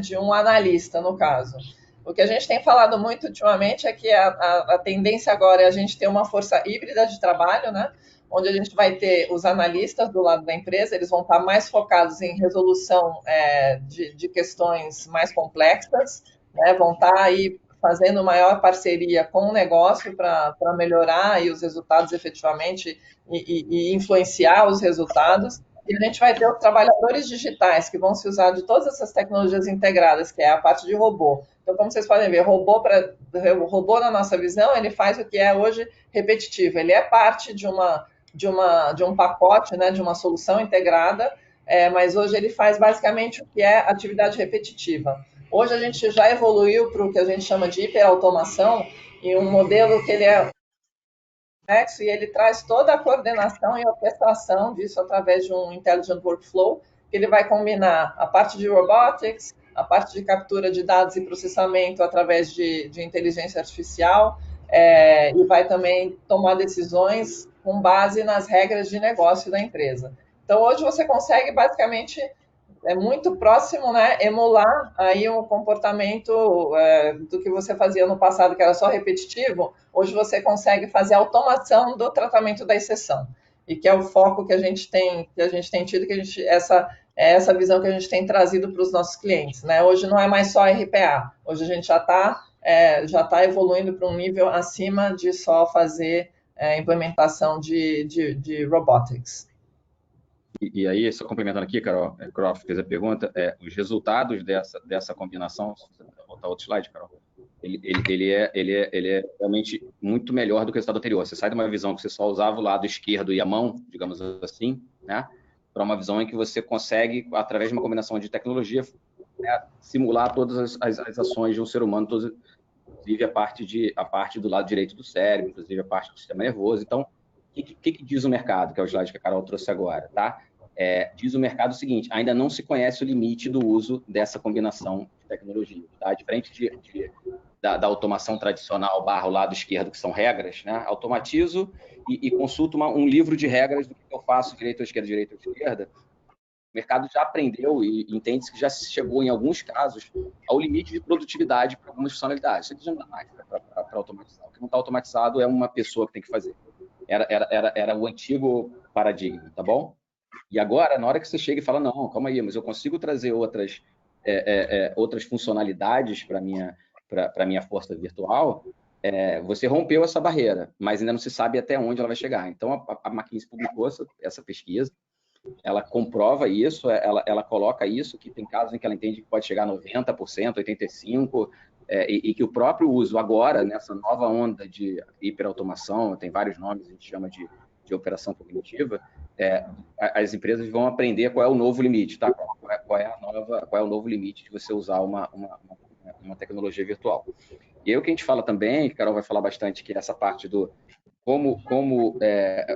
de um analista, no caso. O que a gente tem falado muito ultimamente é que a tendência agora é a gente ter uma força híbrida de trabalho, né? Onde a gente vai ter os analistas do lado da empresa, eles vão estar mais focados em resolução de questões mais complexas, né? Vão estar aí fazendo maior parceria com o negócio para melhorar aí os resultados efetivamente e influenciar os resultados. E a gente vai ter os trabalhadores digitais, que vão se usar de todas essas tecnologias integradas, que é a parte de robô. Então, como vocês podem ver, robô na nossa visão, ele faz o que é hoje repetitivo. Ele é parte de um pacote, né, de uma solução integrada, mas hoje ele faz basicamente o que é atividade repetitiva. Hoje a gente já evoluiu para o que a gente chama de hiperautomação, e um modelo que ele é complexo, e ele traz toda a coordenação e orquestração disso através de um Intelligent Workflow, que ele vai combinar a parte de robotics, a parte de captura de dados e processamento através de inteligência artificial, e vai também tomar decisões com base nas regras de negócio da empresa. Então, hoje você consegue basicamente, muito próximo, né, emular aí um comportamento do que você fazia no passado, que era só repetitivo. Hoje você consegue fazer automação do tratamento da exceção, e que é o foco que a gente tem tido, essa visão que a gente tem trazido para os nossos clientes, né? Hoje não é mais só RPA, hoje a gente já está evoluindo para um nível acima de só fazer implementação de robotics. E aí, só complementando aqui, Carol, Croft fez a pergunta, os resultados dessa combinação, se você voltar outro slide, Carol, ele é realmente muito melhor do que o resultado anterior. Você sai de uma visão que você só usava o lado esquerdo e a mão, digamos assim, né, para uma visão em que você consegue, através de uma combinação de tecnologia, simular todas as ações de um ser humano, inclusive a parte do lado direito do cérebro, inclusive a parte do sistema nervoso. Então, o que diz o mercado, que é o slide que a Carol trouxe agora, tá? Diz o mercado o seguinte: ainda não se conhece o limite do uso dessa combinação de tecnologia, tá? Diferente da automação tradicional / o lado esquerdo, que são regras, né? Automatizo e consulto um livro de regras do que eu faço direita ou esquerda. O mercado já aprendeu e entende que já chegou, em alguns casos, ao limite de produtividade para algumas funcionalidades. Isso aqui já não dá mais para automatizar. O que não está automatizado é uma pessoa que tem que fazer. Era o antigo paradigma, tá bom? E agora, na hora que você chega e fala, não, calma aí, mas eu consigo trazer outras funcionalidades para a minha força virtual, você rompeu essa barreira, mas ainda não se sabe até onde ela vai chegar. Então, a McKinsey publicou essa pesquisa, ela comprova isso, ela coloca isso, que tem casos em que ela entende que pode chegar a 90%, 85%, e que o próprio uso agora, nessa nova onda de hiperautomação, tem vários nomes, a gente chama de operação cognitiva, as empresas vão aprender qual é o novo limite, tá? Qual é o novo limite de você usar uma tecnologia virtual. E aí o que a gente fala também, que a Carol vai falar bastante, que é essa parte do como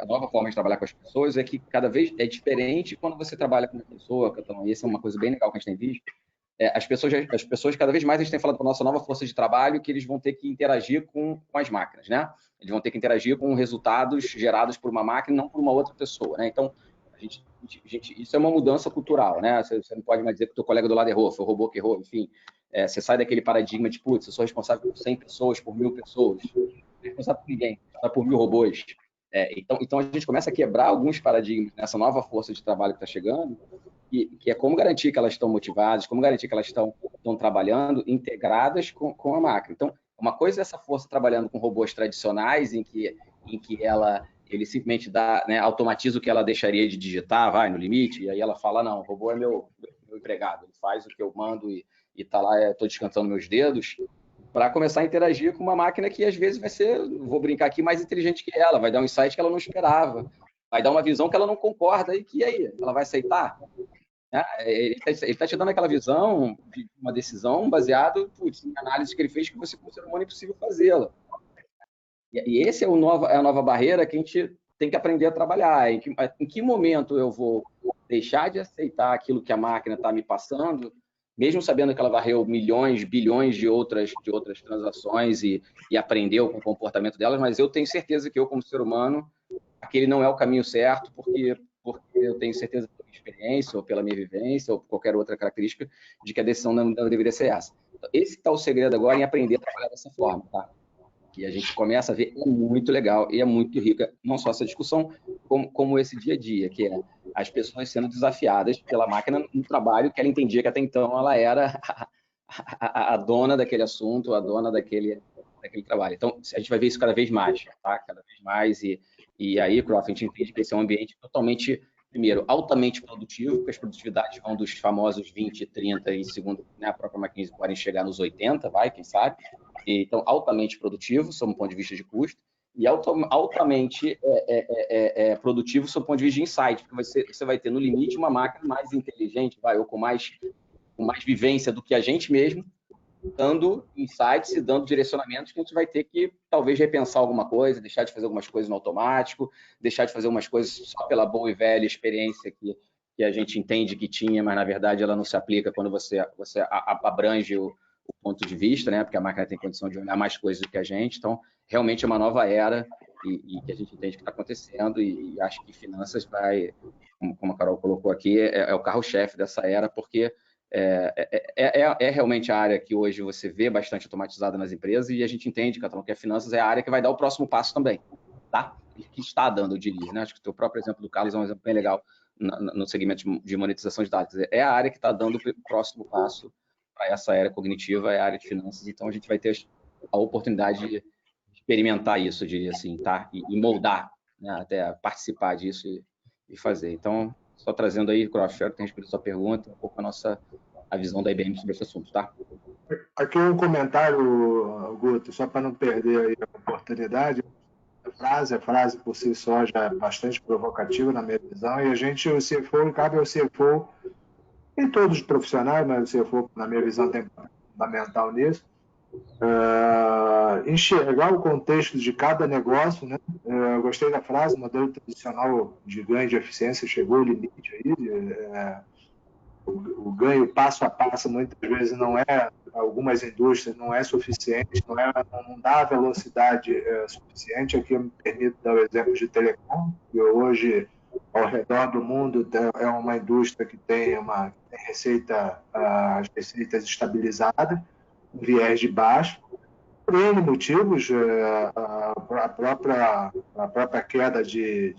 a nova forma de trabalhar com as pessoas é que cada vez é diferente quando você trabalha com uma pessoa. Então, isso é uma coisa bem legal que a gente tem visto. As pessoas, cada vez mais, a gente tem falado com a nossa nova força de trabalho que eles vão ter que interagir com as máquinas, né? Eles vão ter que interagir com resultados gerados por uma máquina, não por uma outra pessoa, né? Então, isso é uma mudança cultural, né? Você não pode mais dizer que o teu colega do lado errou, foi o robô que errou, enfim. Você sai daquele paradigma de, putz, eu sou responsável por 100 pessoas, por 1000 pessoas. Não sou responsável por ninguém, só por 1000 robôs. Então, a gente começa a quebrar alguns paradigmas nessa nova força de trabalho que está chegando, que é como garantir que elas estão motivadas, como garantir que elas estão trabalhando integradas com a máquina. Então, uma coisa é essa força trabalhando com robôs tradicionais, em que ele simplesmente automatiza o que ela deixaria de digitar, vai no limite, e aí ela fala, não, o robô é meu empregado, ele faz o que eu mando e está lá, estou descansando meus dedos, para começar a interagir com uma máquina que às vezes vai ser, vou brincar aqui, mais inteligente que ela, vai dar um insight que ela não esperava, vai dar uma visão que ela não concorda, e que aí? Ela vai aceitar? Ele está te dando aquela visão de uma decisão baseado em análise que ele fez que você, como ser humano, é impossível fazê-la. E esse é a nova barreira que a gente tem que aprender a trabalhar. Em que momento eu vou deixar de aceitar aquilo que a máquina está me passando, mesmo sabendo que ela varreu milhões, bilhões de outras transações e aprendeu com o comportamento delas, mas eu tenho certeza que eu, como ser humano, aquele não é o caminho certo, porque eu tenho certeza pela minha experiência, ou pela minha vivência, ou por qualquer outra característica, de que a decisão não deveria ser essa. Então, esse está o segredo agora em aprender a trabalhar dessa forma, tá? Que a gente começa a ver, é muito legal e é muito rica, não só essa discussão, como esse dia a dia, que é as pessoas sendo desafiadas pela máquina no trabalho que ela entendia que até então ela era a dona daquele assunto, a dona daquele trabalho. Então, a gente vai ver isso cada vez mais, tá? Cada vez mais, e aí, Croft, a gente entende que esse é um ambiente totalmente, primeiro, altamente produtivo, porque as produtividades vão dos famosos 20, 30 e, segundo, né, a própria McKinsey, podem chegar nos 80, quem sabe? Então, altamente produtivo, sob um ponto de vista de custo, e altamente produtivo do seu ponto de vista de insight, porque você vai ter, no limite, uma máquina mais inteligente, ou com mais vivência do que a gente mesmo, dando insights e dando direcionamentos que a gente vai ter que, talvez, repensar alguma coisa, deixar de fazer algumas coisas no automático, deixar de fazer umas coisas só pela boa e velha experiência que a gente entende que tinha, mas, na verdade, ela não se aplica quando você abrange o ponto de vista, né? Porque a máquina tem condição de olhar mais coisas do que a gente. Então, realmente é uma nova era e que a gente entende que está acontecendo e acho que finanças como a Carol colocou aqui, é o carro-chefe dessa era, porque é realmente a área que hoje você vê bastante automatizada nas empresas e a gente entende, Catalão, que a finanças é a área que vai dar o próximo passo também, tá? Que está dando, eu diria, né? Acho que o teu próprio exemplo do Carlos é um exemplo bem legal no segmento de monetização de dados. É a área que está dando o próximo passo para essa área cognitiva, é a área de finanças, então a gente vai ter a oportunidade de experimentar isso, eu diria assim, tá? E moldar, né? Até participar disso e fazer. Então, só trazendo aí, Croft, espero que tenha respondido a sua pergunta, um pouco a visão da IBM sobre esse assunto, tá? Aqui um comentário, Guto, só para não perder aí a oportunidade. A frase por si só já é bastante provocativa na minha visão, e o CFO, cabe ao CFO, em todos os profissionais, mas o CFO, na minha visão, tem fundamental nisso, enxergar o contexto de cada negócio, né? Eu gostei da frase, o modelo tradicional de ganho de eficiência chegou ao limite aí, o ganho passo a passo muitas vezes não é, algumas indústrias não é suficiente, não dá velocidade suficiente. Aqui eu me permito dar o exemplo de telecom, que hoje ao redor do mundo é uma indústria que tem as receitas estabilizadas, um viés de baixo, por N motivos, a própria queda de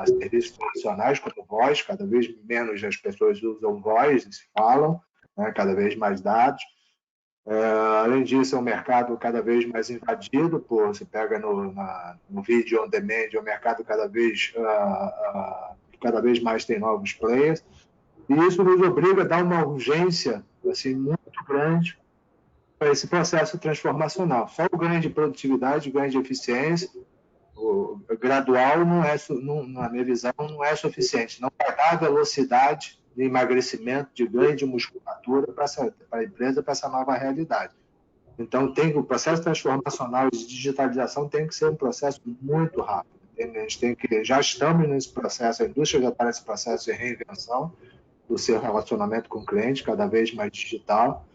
serviços tradicionais, como voz, cada vez menos as pessoas usam voz e se falam, né, cada vez mais dados. Além disso, é um mercado cada vez mais invadido, você pega no vídeo on demand, é um mercado cada vez mais tem novos players, e isso nos obriga a dar uma urgência assim, muito grande para esse processo transformacional. Só o ganho de produtividade, o ganho de eficiência, o gradual, na minha visão, não é suficiente. Não vai dar velocidade de emagrecimento, de ganho de musculatura para a empresa, para essa nova realidade. Então, o processo transformacional de digitalização tem que ser um processo muito rápido. Já estamos nesse processo, a indústria já está nesse processo de reinvenção do seu relacionamento com o cliente, cada vez mais digital,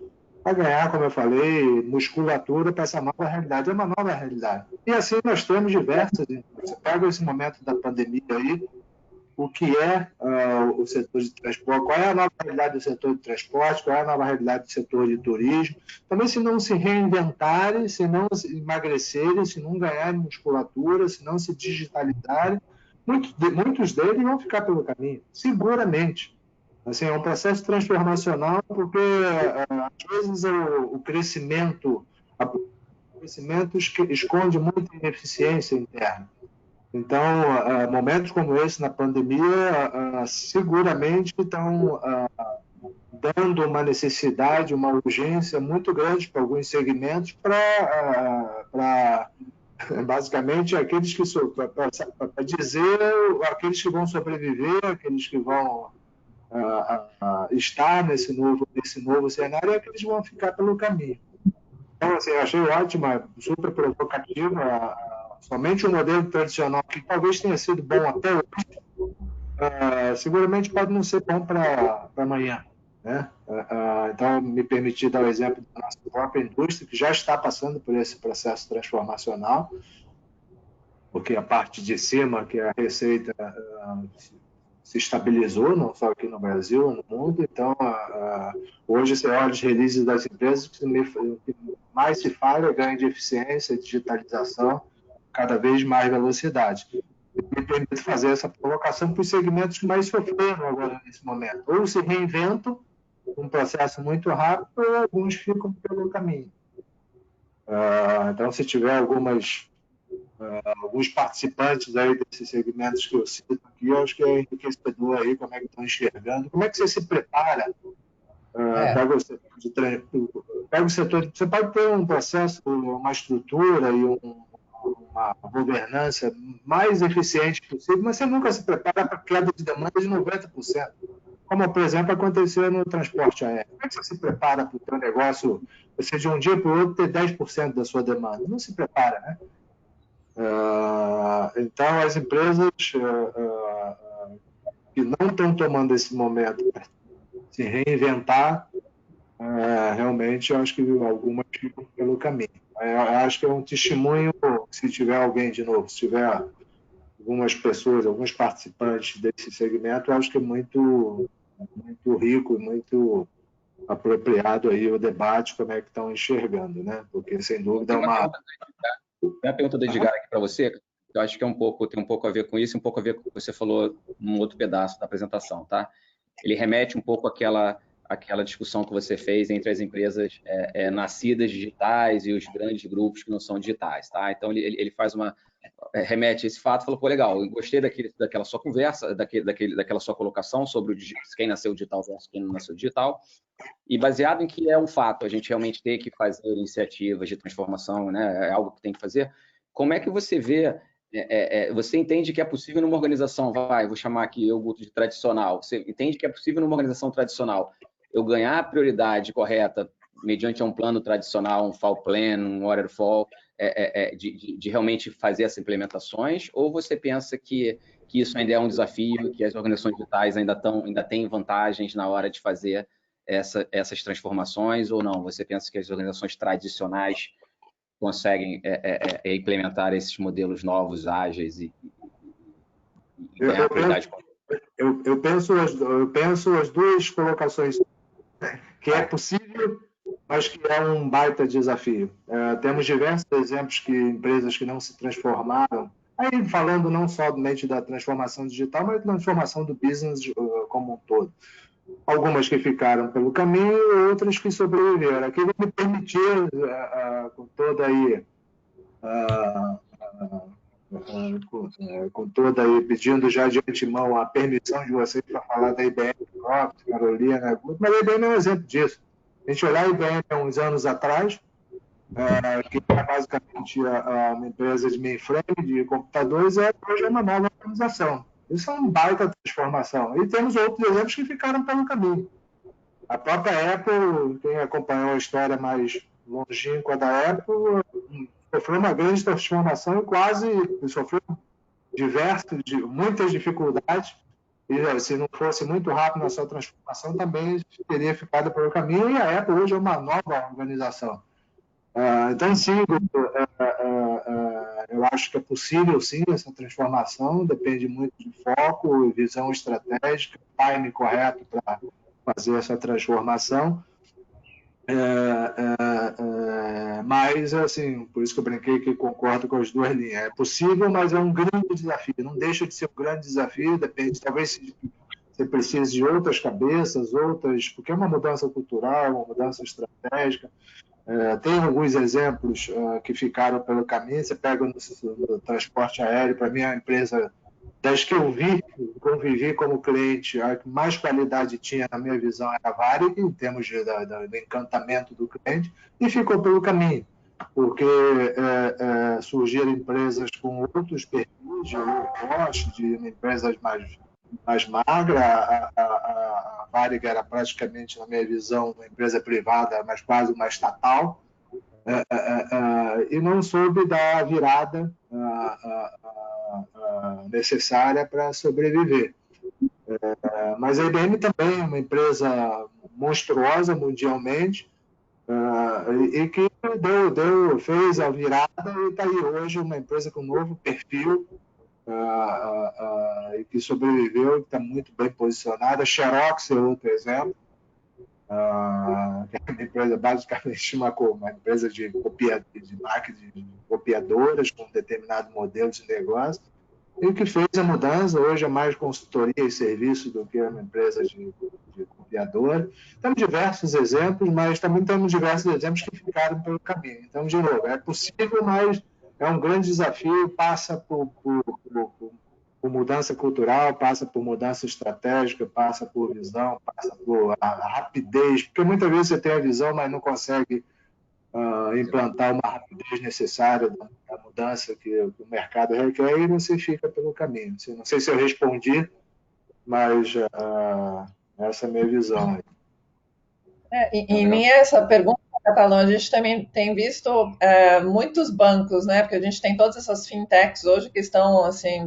para ganhar, como eu falei, musculatura para essa nova realidade. É uma nova realidade. E assim nós temos diversas. Você pega esse momento da pandemia aí, o que é o setor de transporte, qual é a nova realidade do setor de transporte, qual é a nova realidade do setor de turismo. Também, se não se reinventarem, se não se emagrecerem, se não ganharem musculatura, se não se digitalizarem, muitos deles vão ficar pelo caminho, seguramente. Assim, é um processo transformacional, porque às vezes o crescimento esconde muita ineficiência interna. Então, momentos como esse na pandemia seguramente estão dando uma necessidade, uma urgência muito grande para alguns segmentos, para basicamente aqueles que para dizer aqueles que vão sobreviver, aqueles que vão estar nesse novo cenário, é que eles vão ficar pelo caminho. Então, assim, eu achei ótima, super provocativa. Somente o modelo tradicional, que talvez tenha sido bom até hoje, seguramente pode não ser bom para amanhã, né? Então, me permitir dar o exemplo da nossa própria indústria, que já está passando por esse processo transformacional, porque a parte de cima, que é a receita, se estabilizou, não só aqui no Brasil, no mundo. Então, hoje você olha os releases das empresas, o que mais se fala é ganho de eficiência, digitalização, cada vez mais velocidade. Me permite fazer essa provocação para os segmentos que mais sofreram agora nesse momento. Ou se reinventam, um processo muito rápido, ou alguns ficam pelo caminho. Então, se tiver alguns participantes aí desses segmentos que eu cito aqui, eu acho que é enriquecedor aí, como é que estão enxergando, como é que você se prepara. Pega o setor, você pode ter um processo, uma estrutura e uma governança mais eficiente possível, mas você nunca se prepara para queda de demanda de 90%. Como, por exemplo, aconteceu no transporte aéreo. Como é que você se prepara para o seu negócio, você de um dia para o outro ter 10% da sua demanda? Não se prepara, né? Então, as empresas que não estão tomando esse momento para se reinventar, realmente, eu acho que algumas ficam pelo caminho. Eu acho que é um testemunho, se tiver alguém de novo, se tiver algumas pessoas, alguns participantes desse segmento, eu acho que é muito rico e muito apropriado aí o debate, como é que estão enxergando, né? Porque, sem dúvida, é uma... Tem a pergunta do Edgar aqui para você, que eu acho que tem um pouco a ver com isso, um pouco a ver com o que você falou num outro pedaço da apresentação, tá? Ele remete um pouco àquela discussão que você fez entre as empresas nascidas digitais e os grandes grupos que não são digitais, tá? Então, ele faz remete a esse fato, falou, pô, legal, eu gostei daquela sua conversa, daquela sua colocação sobre quem nasceu digital versus quem não nasceu digital, e baseado em que é um fato, a gente realmente ter que fazer iniciativas de transformação, né, é algo que tem que fazer, como é que você vê, você entende que é possível numa organização, vou chamar aqui eu, Guto, de tradicional, você entende que é possível numa organização tradicional eu ganhar a prioridade correta mediante um plano tradicional, um fall plan, um waterfall, de realmente fazer essas implementações, ou você pensa que isso ainda é um desafio, que as organizações digitais ainda têm vantagens na hora de fazer essas transformações, ou não? Você pensa que as organizações tradicionais conseguem implementar esses modelos novos, ágeis e ganhar prioridade? Eu penso as duas colocações, que é possível, mas que é um baita desafio. Temos diversos exemplos que empresas que não se transformaram, aí falando não somente da transformação digital, mas da transformação do business como um todo. Algumas que ficaram pelo caminho e outras que sobreviveram. Aqui vou me permitir, com toda aí, pedindo já de antemão a permissão de vocês para falar da IBM, Carolina, mas a IBM é um exemplo disso. A gente olhar a IBM há uns anos atrás, que era basicamente uma empresa de mainframe, de computadores, hoje é uma nova organização. Isso é uma baita transformação. E temos outros exemplos que ficaram pelo caminho. A própria Apple, quem acompanhou a história mais longínqua da Apple, sofreu uma grande transformação e sofreu muitas dificuldades. E se não fosse muito rápido na sua transformação, também teria ficado pelo caminho. E a Apple hoje é uma nova organização. Então, sim, eu acho que é possível, sim, essa transformação. Depende muito de foco, visão estratégica, time correto para fazer essa transformação. Mas, assim, por isso que eu brinquei que concordo com as duas linhas. É possível, mas é um grande desafio. Não deixa de ser um grande desafio. Depende, talvez você precise de outras cabeças, porque é uma mudança cultural, uma mudança estratégica. Tem alguns exemplos que ficaram pelo caminho. Você pega no transporte aéreo, para mim, a empresa, das que eu convivi como cliente, a que mais qualidade tinha, na minha visão, era a Varig, em termos do encantamento do cliente, e ficou pelo caminho, porque surgiram empresas com outros perfis, de low cost, de empresas mais magras. A Varig era praticamente, na minha visão, uma empresa privada, mas quase uma estatal, e não soube dar a virada necessária para sobreviver. Mas a IBM também é uma empresa monstruosa mundialmente, e que fez a virada e está aí hoje uma empresa com um novo perfil, e que sobreviveu e está muito bem posicionada. A Xerox é outro exemplo, que é uma empresa basicamente uma empresa de máquina de copiadoras com determinado modelo de negócio, e que fez a mudança. Hoje é mais consultoria e serviço do que uma empresa de copiadora. Temos diversos exemplos, mas também temos diversos exemplos que ficaram pelo caminho. Então, de novo, é possível, mas é um grande desafio, passa por mudança cultural, passa por mudança estratégica, passa por visão, passa por a rapidez, porque muitas vezes você tem a visão, mas não consegue implantar uma rapidez necessária da mudança mudança que o mercado requer e você fica pelo caminho. Não sei se eu respondi, mas essa é a minha visão. Em linha essa pergunta, Catalão, a gente também tem visto muitos bancos, né? Porque a gente tem todas essas fintechs hoje que estão assim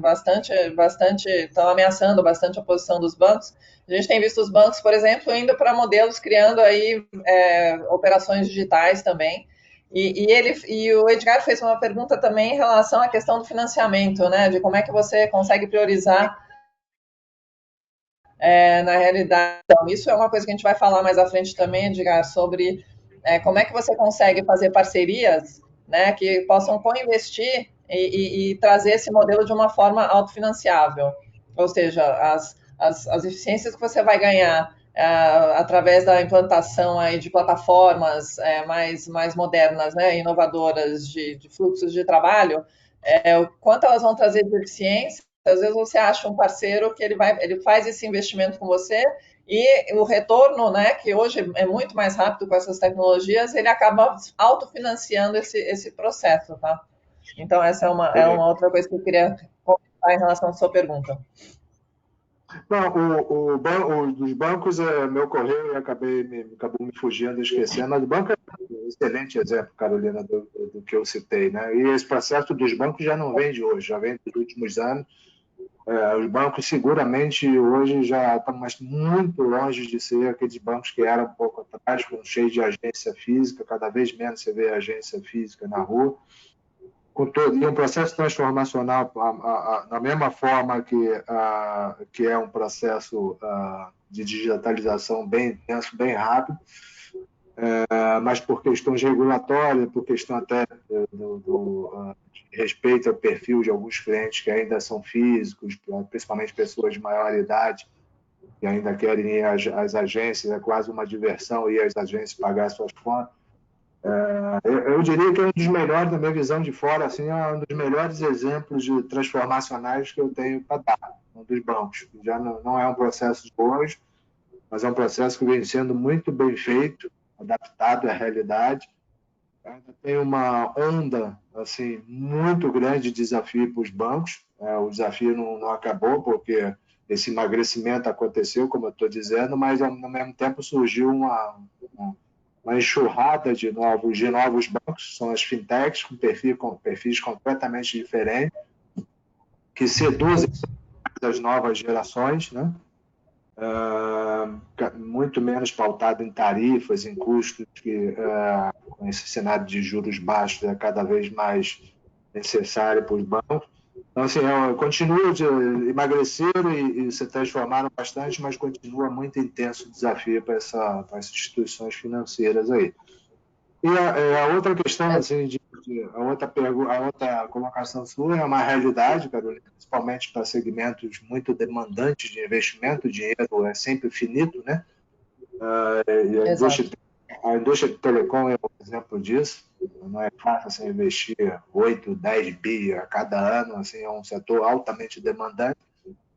estão ameaçando bastante a posição dos bancos. A gente tem visto os bancos, por exemplo, indo para modelos criando aí operações digitais também. E o Edgar fez uma pergunta também em relação à questão do financiamento, né? De como é que você consegue priorizar na realidade. Então, isso é uma coisa que a gente vai falar mais à frente também, Edgar, sobre como é que você consegue fazer parcerias, né, que possam co-investir e trazer esse modelo de uma forma autofinanciável. Ou seja, as eficiências que você vai ganhar através da implantação aí de plataformas mais modernas, né, inovadoras de fluxos de trabalho, o quanto elas vão trazer de eficiência. Às vezes você acha um parceiro que ele faz esse investimento com você e o retorno, né, que hoje é muito mais rápido com essas tecnologias, ele acaba autofinanciando esse processo, tá? Então, essa é uma outra coisa que eu queria comentar em relação à sua pergunta. Não, dos bancos me ocorreu e acabou me fugindo, esquecendo, mas o banco é um excelente exemplo, Carolina, do que eu citei, né? E esse processo dos bancos já não vem de hoje, já vem dos últimos anos. Os bancos seguramente hoje já estão muito longe de ser aqueles bancos que eram um pouco atrás, cheios de agência física, cada vez menos você vê agência física na rua. E um processo transformacional, da mesma forma que é um processo de digitalização bem intenso, bem rápido, mas por questões regulatórias, por questão até de respeito ao perfil de alguns clientes que ainda são físicos, principalmente pessoas de maior idade, que ainda querem ir às agências, é quase uma diversão ir às agências pagar suas contas. Eu diria que é um dos melhores, da minha visão de fora, assim, é um dos melhores exemplos de transformacionais que eu tenho para dar, um dos bancos. Já não é um processo de hoje, mas é um processo que vem sendo muito bem feito, adaptado à realidade. Ainda tem uma onda assim, muito grande de desafio para os bancos. O desafio não acabou, porque esse emagrecimento aconteceu, como eu estou dizendo, mas, ao mesmo tempo, surgiu uma enxurrada de novos bancos, são as fintechs, com perfis completamente diferentes, que seduzem as novas gerações, né? Muito menos pautado em tarifas, em custos, que com esse cenário de juros baixos é cada vez mais necessário para os bancos. Então, assim, continua de emagrecer e se transformaram bastante, mas continua muito intenso o desafio para essas instituições financeiras aí. E a outra questão, assim, a outra colocação sua é uma realidade, Carolina, principalmente para segmentos muito demandantes de investimento. O dinheiro é sempre finito, né? A indústria de telecom é um exemplo disso. Não é fácil assim, investir 8, 10 bi a cada ano, assim, é um setor altamente demandante.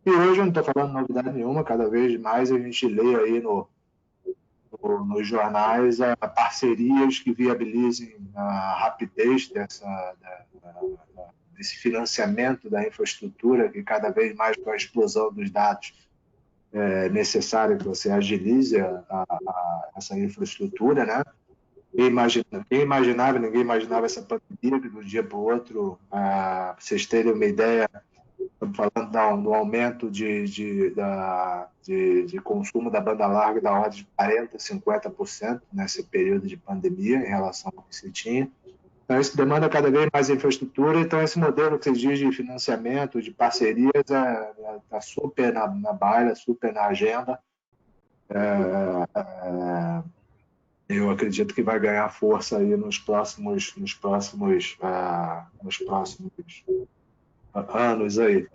E hoje eu não estou falando novidade nenhuma, cada vez mais a gente lê aí nos jornais parcerias que viabilizem a rapidez desse financiamento da infraestrutura, que cada vez mais com a explosão dos dados é necessário que você agilize essa infraestrutura, né? Ninguém imaginava essa pandemia que de um dia para o outro, para vocês terem uma ideia, estamos falando do aumento de consumo da banda larga da ordem de 40%, 50% nesse período de pandemia em relação ao que se tinha. Então, isso demanda cada vez mais infraestrutura. Então, esse modelo que você diz de financiamento, de parcerias, está super na baila, super na agenda. Eu acredito que vai ganhar força aí nos próximos anos aí.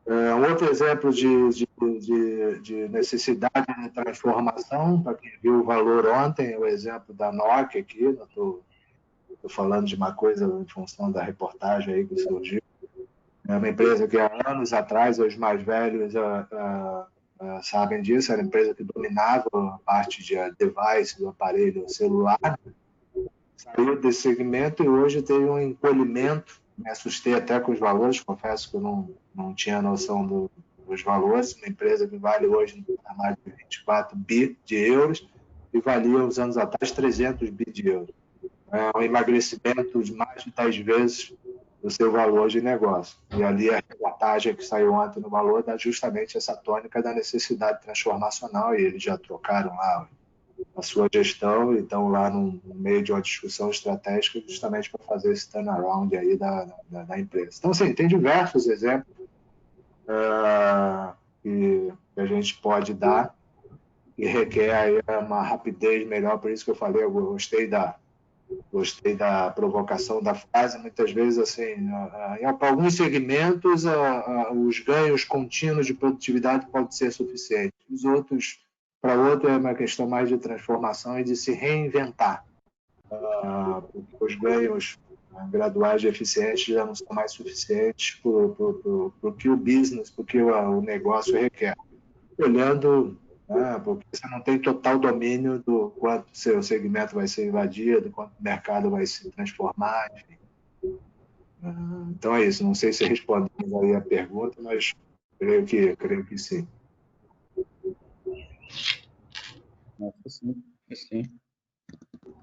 Um outro exemplo de necessidade de transformação, para quem viu o valor ontem, é o exemplo da Nokia aqui. Estou falando de uma coisa em função da reportagem aí que surgiu. É uma empresa que há anos atrás, os mais velhos sabem disso, era uma empresa que dominava a parte de device do aparelho celular, saiu desse segmento e hoje teve um encolhimento me assustei até com os valores, confesso que eu não tinha noção dos valores. Uma empresa que vale hoje no patamar de 24 bi de euros e valia uns anos atrás 300 bi de euros. É um emagrecimento de mais de 10 vezes do seu valor de negócio. E ali a reportagem que saiu ontem no valor dá justamente essa tônica da necessidade transformacional, e eles já trocaram lá a sua gestão e estão lá no meio de uma discussão estratégica justamente para fazer esse turnaround aí da empresa. Então, assim, tem diversos exemplos que a gente pode dar e requer aí uma rapidez melhor, por isso que eu falei, eu gostei da provocação da frase. Muitas vezes, assim, para alguns segmentos, os ganhos contínuos de produtividade podem ser suficientes. Para outros, é uma questão mais de transformação e de se reinventar. Porque os ganhos graduais de eficiência já não são mais suficientes para o que o business, porque o negócio requer. Olhando, porque você não tem total domínio do quanto seu segmento vai ser invadido, do quanto o mercado vai se transformar, enfim. Então é isso. Não sei se respondemos aí a pergunta, mas creio que sim. Sim.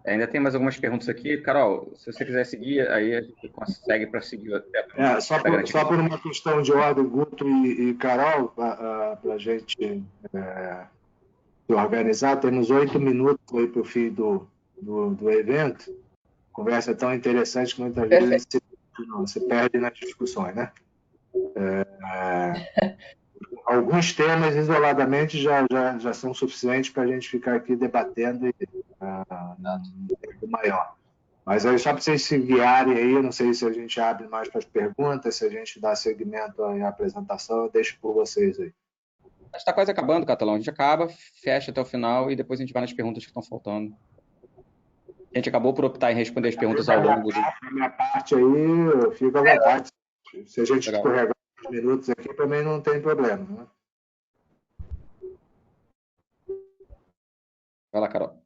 Ainda tem mais algumas perguntas aqui. Carol, se você quiser seguir, aí a gente consegue para seguir até. Só por uma questão de ordem, Guto e Carol, para a gente se organizar, temos 8 minutos aí para o fim do evento. Conversa tão interessante que muitas vezes se perde nas discussões, né? Alguns temas isoladamente já são suficientes para a gente ficar aqui debatendo num tempo maior. Mas aí, só para vocês se guiarem aí, eu não sei se a gente abre mais para as perguntas, se a gente dá seguimento à apresentação, eu deixo por vocês aí. Está quase acabando, Catalão. A gente acaba, fecha até o final e depois a gente vai nas perguntas que estão faltando. A gente acabou por optar em responder as perguntas ao longo do... A minha parte aí, eu fico à vontade. Se a gente escorregar uns minutos aqui, também não tem problema, né? Vai lá, Carol.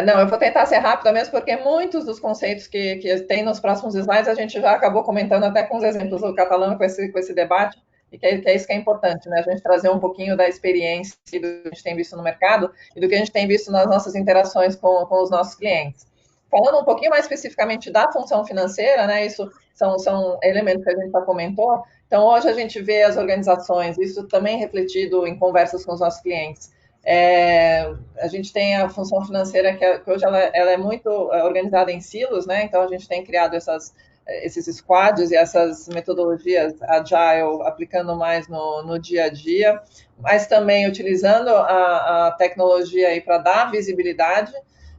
Não, eu vou tentar ser rápida mesmo, porque muitos dos conceitos que tem nos próximos slides a gente já acabou comentando até com os exemplos do Catalão com esse debate, e que é isso que é importante, né? A gente trazer um pouquinho da experiência do que a gente tem visto no mercado e do que a gente tem visto nas nossas interações com os nossos clientes. Falando um pouquinho mais especificamente da função financeira, né? Isso são elementos que a gente já comentou. Então, hoje a gente vê as organizações, isso também refletido em conversas com os nossos clientes. A gente tem a função financeira que hoje ela é muito organizada em silos, né? Então a gente tem criado esses squads e essas metodologias agile aplicando mais no dia a dia, mas também utilizando a tecnologia aí para dar visibilidade,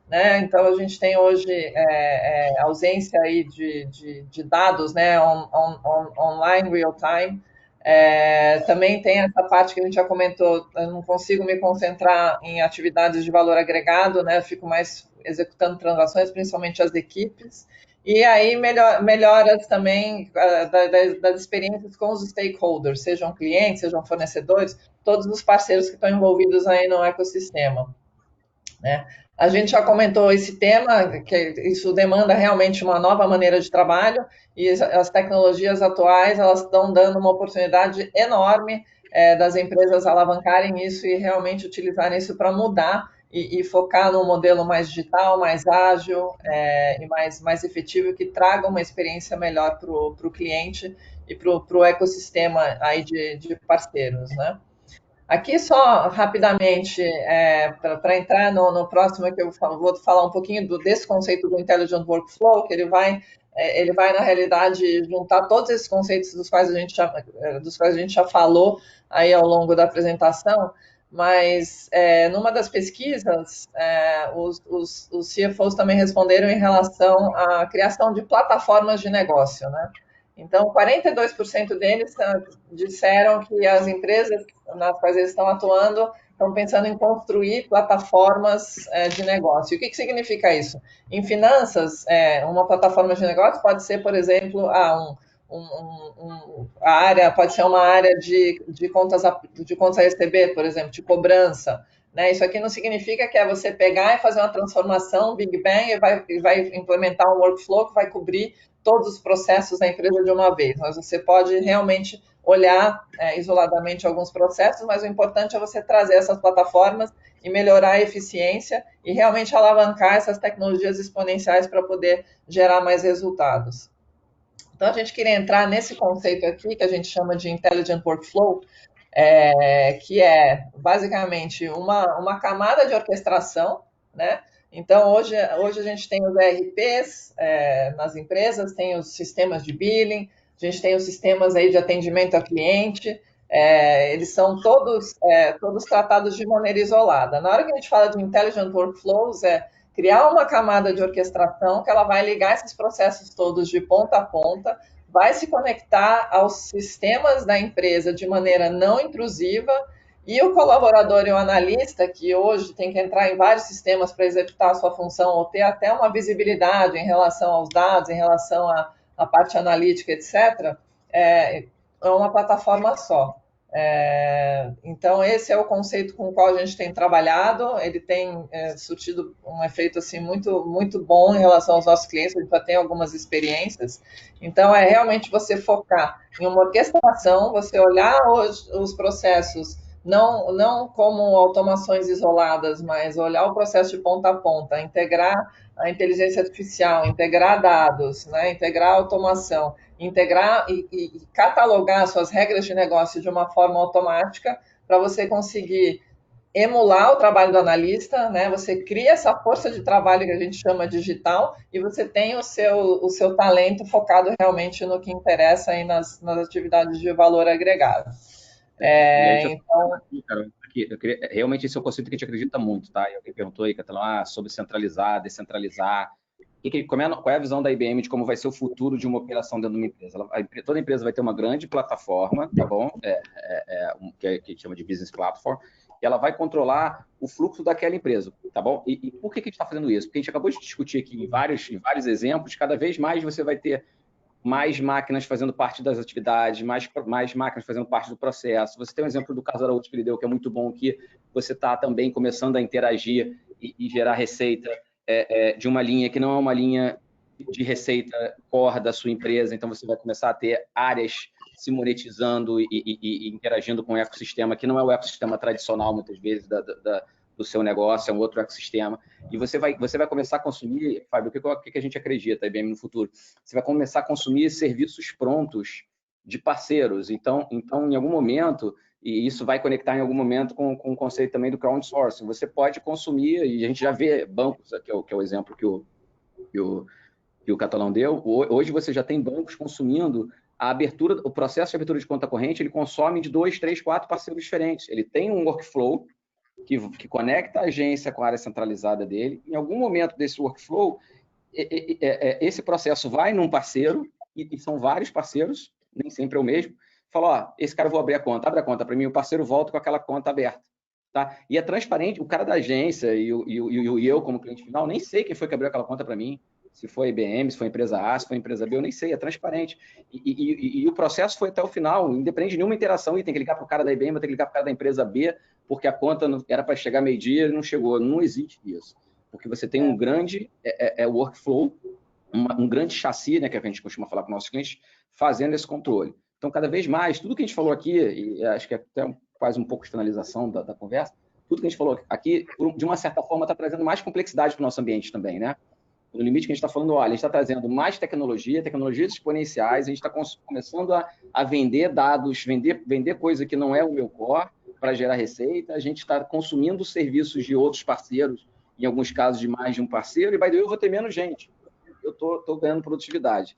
né? Então a gente tem hoje ausência aí de dados, né? Online real time. Também tem essa parte que a gente já comentou, eu não consigo me concentrar em atividades de valor agregado, né? Eu fico mais executando transações, principalmente as equipes. E aí melhoras também das experiências com os stakeholders, sejam clientes, sejam fornecedores, todos os parceiros que estão envolvidos aí no ecossistema, né? A gente já comentou esse tema, que isso demanda realmente uma nova maneira de trabalho, e as tecnologias atuais, elas estão dando uma oportunidade enorme das empresas alavancarem isso e realmente utilizarem isso para mudar e focar num modelo mais digital, mais ágil e mais efetivo, que traga uma experiência melhor para o cliente e para o ecossistema aí de parceiros, né? Aqui só rapidamente, para entrar no próximo, que eu vou falar um pouquinho desse conceito do Intelligent Workflow, que ele vai na realidade juntar todos esses conceitos dos quais a gente já falou aí ao longo da apresentação, mas numa das pesquisas, os CFOs também responderam em relação à criação de plataformas de negócio, né? Então, 42% deles disseram que as empresas nas quais eles estão atuando estão pensando em construir plataformas de negócio. E o que significa isso? Em finanças, uma plataforma de negócio pode ser, por exemplo, pode ser uma área de contas a receber, por exemplo, de cobrança, né? Isso aqui não significa que é você pegar e fazer uma transformação Big Bang e vai implementar um workflow que vai cobrir todos os processos da empresa de uma vez. Mas você pode realmente olhar isoladamente alguns processos, mas o importante é você trazer essas plataformas e melhorar a eficiência e realmente alavancar essas tecnologias exponenciais para poder gerar mais resultados. Então, a gente queria entrar nesse conceito aqui, que a gente chama de Intelligent Workflow, que é basicamente uma camada de orquestração, né? Então, hoje a gente tem os ERPs nas empresas, tem os sistemas de billing, a gente tem os sistemas aí de atendimento ao cliente, eles são todos tratados de maneira isolada. Na hora que a gente fala de Intelligent Workflows, criar uma camada de orquestração que ela vai ligar esses processos todos de ponta a ponta, vai se conectar aos sistemas da empresa de maneira não intrusiva, e o colaborador e o analista, que hoje tem que entrar em vários sistemas para executar a sua função, ou ter até uma visibilidade em relação aos dados, em relação à parte analítica, etc., é uma plataforma só. Então, esse é o conceito com o qual a gente tem trabalhado. Ele tem surtido um efeito assim, muito, muito bom em relação aos nossos clientes. A gente já tem algumas experiências. Então, é realmente você focar em uma orquestração, você olhar os processos não como automações isoladas, mas olhar o processo de ponta a ponta, integrar a inteligência artificial, integrar dados, né, integrar automação, integrar e catalogar suas regras de negócio de uma forma automática para você conseguir emular o trabalho do analista, né? Você cria essa força de trabalho que a gente chama digital e você tem o seu talento focado realmente no que interessa aí nas atividades de valor agregado. Realmente esse é um conceito que a gente acredita muito, tá? E alguém perguntou aí, Catalão, sobre centralizar, descentralizar. Qual é a visão da IBM de como vai ser o futuro de uma operação dentro de uma empresa? Toda empresa vai ter uma grande plataforma, tá bom? Que chama de Business Platform, e ela vai controlar o fluxo daquela empresa, tá bom? E por que a gente está fazendo isso? Porque a gente acabou de discutir aqui em vários exemplos, cada vez mais você vai ter mais máquinas fazendo parte das atividades, mais máquinas fazendo parte do processo. Você tem um exemplo do Carlos Araújo que ele deu, que é muito bom, que você está também começando a interagir e gerar receita de uma linha que não é uma linha de receita core da sua empresa, então você vai começar a ter áreas se monetizando e interagindo com o ecossistema, que não é o ecossistema tradicional, muitas vezes, do seu negócio, é um outro ecossistema, e você vai começar a consumir, Fábio, o que a gente acredita, IBM, no futuro? Você vai começar a consumir serviços prontos de parceiros, então em algum momento, e isso vai conectar em algum momento com o conceito também do crowdsourcing, você pode consumir, e a gente já vê bancos, que é o exemplo que o Catalão deu, hoje você já tem bancos consumindo o processo de abertura de conta corrente, ele consome de 2, 3, 4 parceiros diferentes, ele tem um workflow que conecta a agência com a área centralizada dele. Em algum momento desse workflow, esse processo vai num parceiro, e são vários parceiros, nem sempre é o mesmo, fala, esse cara eu vou abrir a conta, abre a conta para mim, o parceiro volta com aquela conta aberta. Tá? E é transparente, o cara da agência e eu, como cliente final, nem sei quem foi que abriu aquela conta para mim, se foi a IBM, se foi a empresa A, se foi a empresa B, eu nem sei, é transparente. E o processo foi até o final, independente de nenhuma interação, e tem que ligar para o cara da IBM, tem que ligar para o cara da empresa B, porque a conta era para chegar meio-dia e não chegou. Não existe isso. Porque você tem um grande workflow, um grande chassi, né, que a gente costuma falar com nossos clientes, fazendo esse controle. Então, cada vez mais, tudo que a gente falou aqui, e acho que é até quase um pouco de finalização da conversa, tudo que a gente falou aqui, de uma certa forma, está trazendo mais complexidade para o nosso ambiente também, né? No limite que a gente está falando, olha, a gente está trazendo mais tecnologias exponenciais, a gente está começando a vender dados, vender coisa que não é o meu core para gerar receita, a gente está consumindo serviços de outros parceiros, em alguns casos de mais de um parceiro, e by the way, eu vou ter menos gente, eu estou ganhando produtividade.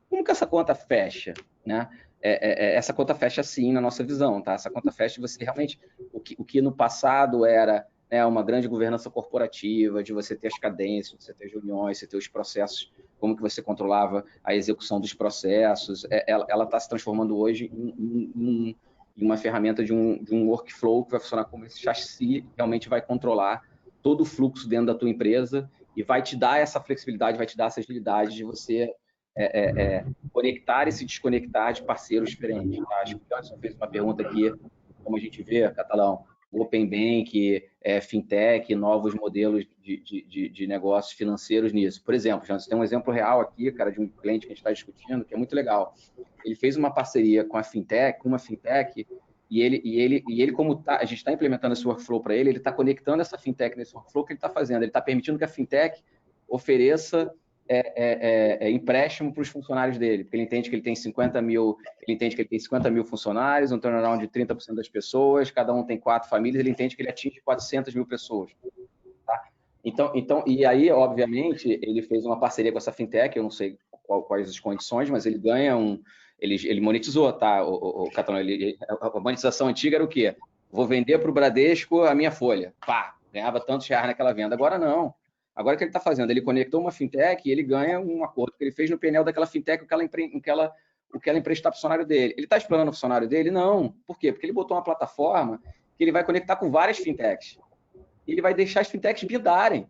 Como que essa conta fecha, né? Essa conta fecha sim na nossa visão, tá? Essa conta fecha você realmente, o que no passado era uma grande governança corporativa, de você ter as cadências, você ter as reuniões, você ter os processos, como que você controlava a execução dos processos, ela está se transformando hoje em uma ferramenta de um workflow que vai funcionar como esse chassi, realmente vai controlar todo o fluxo dentro da tua empresa e vai te dar essa flexibilidade, vai te dar essa agilidade de você conectar e se desconectar de parceiros diferentes. Tá? Acho que o Anderson fez uma pergunta aqui, como a gente vê, Catalão, Open Bank, fintech, novos modelos de negócios financeiros nisso. Por exemplo, já tem um exemplo real aqui, cara, de um cliente que a gente está discutindo, que é muito legal. Ele fez uma parceria com uma fintech, e ele como a gente está implementando esse workflow para ele está conectando essa fintech nesse workflow que ele está fazendo. Ele está permitindo que a fintech ofereça empréstimo para os funcionários dele, porque ele entende que ele tem 50 mil funcionários, um turnaround de 30% das pessoas, cada um tem 4 famílias, ele entende que ele atinge 400 mil pessoas. Tá? Então, e aí, obviamente, ele fez uma parceria com essa fintech, eu não sei quais as condições, mas ele ganha ele monetizou, tá? A monetização antiga era o quê? Vou vender para o Bradesco a minha folha. Pá, ganhava tantos reais naquela venda. Agora não. Agora o que ele está fazendo? Ele conectou uma fintech e ele ganha um acordo que ele fez no PNL daquela fintech, o que ela emprestar para o funcionário dele. Ele está explorando o funcionário dele? Não. Por quê? Porque ele botou uma plataforma que ele vai conectar com várias fintechs. Ele vai deixar as fintechs bidarem.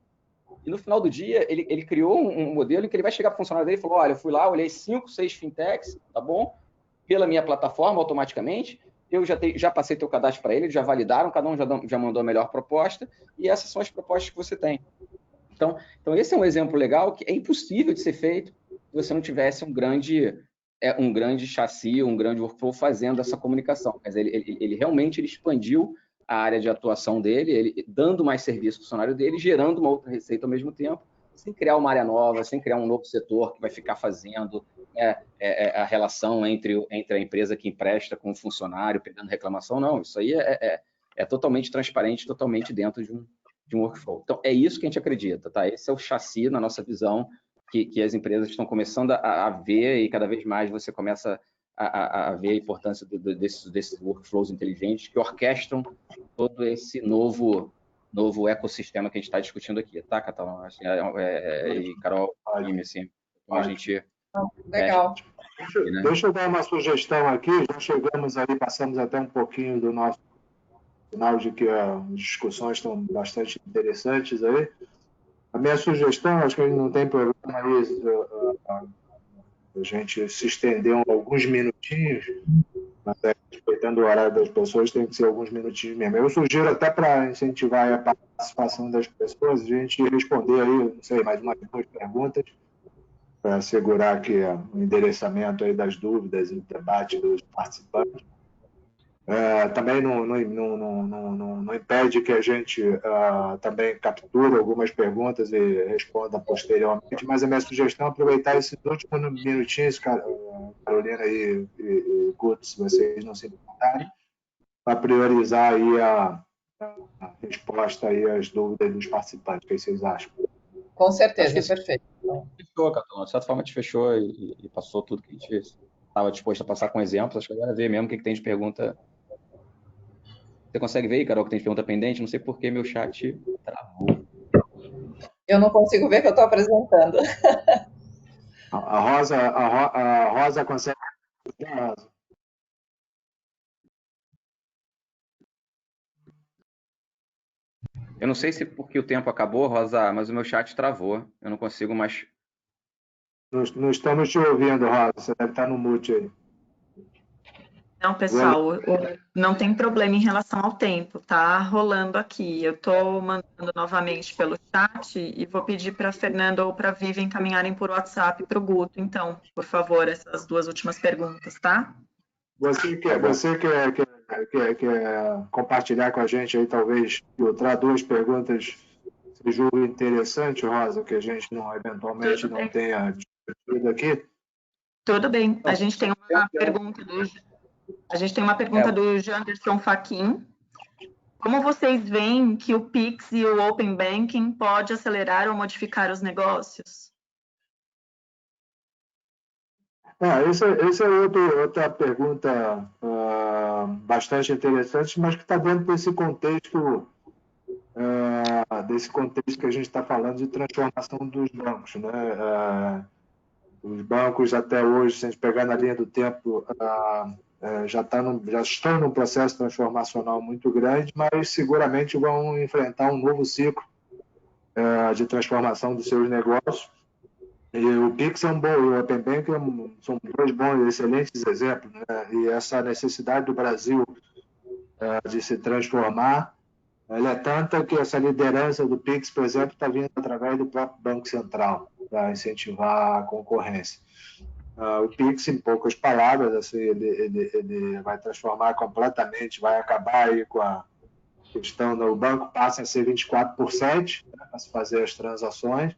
E no final do dia, ele criou um modelo em que ele vai chegar para o funcionário dele e falou, olha, eu fui lá, olhei 5, 6 fintechs, tá bom? Pela minha plataforma, automaticamente, eu já passei teu cadastro para ele, eles já validaram, cada um já mandou a melhor proposta, e essas são as propostas que você tem. Então, esse é um exemplo legal que é impossível de ser feito se você não tivesse um grande chassi, um grande workflow fazendo essa comunicação. Mas ele realmente expandiu a área de atuação dele, ele dando mais serviço ao funcionário dele, gerando uma outra receita ao mesmo tempo, sem criar uma área nova, sem criar um novo setor que vai ficar fazendo a relação entre a empresa que empresta com o funcionário, pegando reclamação. Não, isso aí é totalmente transparente, totalmente dentro de um workflow. Então, é isso que a gente acredita, tá? Esse é o chassi, na nossa visão, que as empresas estão começando a ver, e cada vez mais você começa a ver a importância desses workflows inteligentes que orquestram todo esse novo ecossistema que a gente está discutindo aqui, tá, Catalão? E Carol, assim, como a gente... Legal. Deixa eu dar uma sugestão aqui, já chegamos aí, passamos até um pouquinho do nosso sinal de que as discussões estão bastante interessantes aí. A minha sugestão, acho que não tem problema aí, a gente se estender alguns minutinhos, mas respeitando o horário das pessoas, tem que ser alguns minutinhos mesmo. Eu sugiro até para incentivar a participação das pessoas, a gente responder aí, não sei, mais umas 2 perguntas, para assegurar que o endereçamento aí das dúvidas e o debate dos participantes. Também não impede que a gente também capture algumas perguntas e responda posteriormente, mas a minha sugestão é aproveitar esses últimos minutinhos, Carolina e Guto, se vocês não se importarem, para priorizar aí a resposta aí às dúvidas dos participantes. O que vocês acham? Com certeza, perfeito. Fechou, Catalão. De certa forma, a gente fechou e passou tudo que a gente estava disposto a passar com exemplos. Acho que agora ver mesmo o que tem de pergunta. Você consegue ver aí, Carol, que tem pergunta pendente? Não sei por que meu chat travou. Eu não consigo ver que eu estou apresentando. A Rosa consegue... Eu não sei se porque o tempo acabou, Rosa, mas o meu chat travou. Eu não consigo mais... Não estamos te ouvindo, Rosa. Você deve estar no mute aí. Não, pessoal, não tem problema em relação ao tempo, tá rolando aqui. Eu estou mandando novamente pelo chat e vou pedir para a Fernanda ou para a Vivi encaminharem por WhatsApp para o Guto, então, por favor, essas 2 últimas perguntas, tá? Você quer compartilhar com a gente aí, talvez, filtrar 2 perguntas que você julga interessante, Rosa, que a gente eventualmente não tenha discutido aqui? Tudo bem. A gente tem uma pergunta do Janderson Fachin. Como vocês veem que o Pix e o Open Banking pode acelerar ou modificar os negócios? Essa é outra pergunta bastante interessante, mas que está dentro desse contexto que a gente está falando de transformação dos bancos, né? Os bancos até hoje, se a gente pegar na linha do tempo, já estão num processo transformacional muito grande, mas seguramente vão enfrentar um novo ciclo de transformação dos seus negócios. E o Pix e o Open Bank são 2 bons, excelentes exemplos, né? E essa necessidade do Brasil de se transformar. Ela é tanta que essa liderança do PIX, por exemplo, está vindo através do próprio Banco Central, para incentivar a concorrência. O PIX, em poucas palavras, assim, ele vai transformar completamente, vai acabar aí com a questão do banco, passa a ser 24%, né, para se fazer as transações,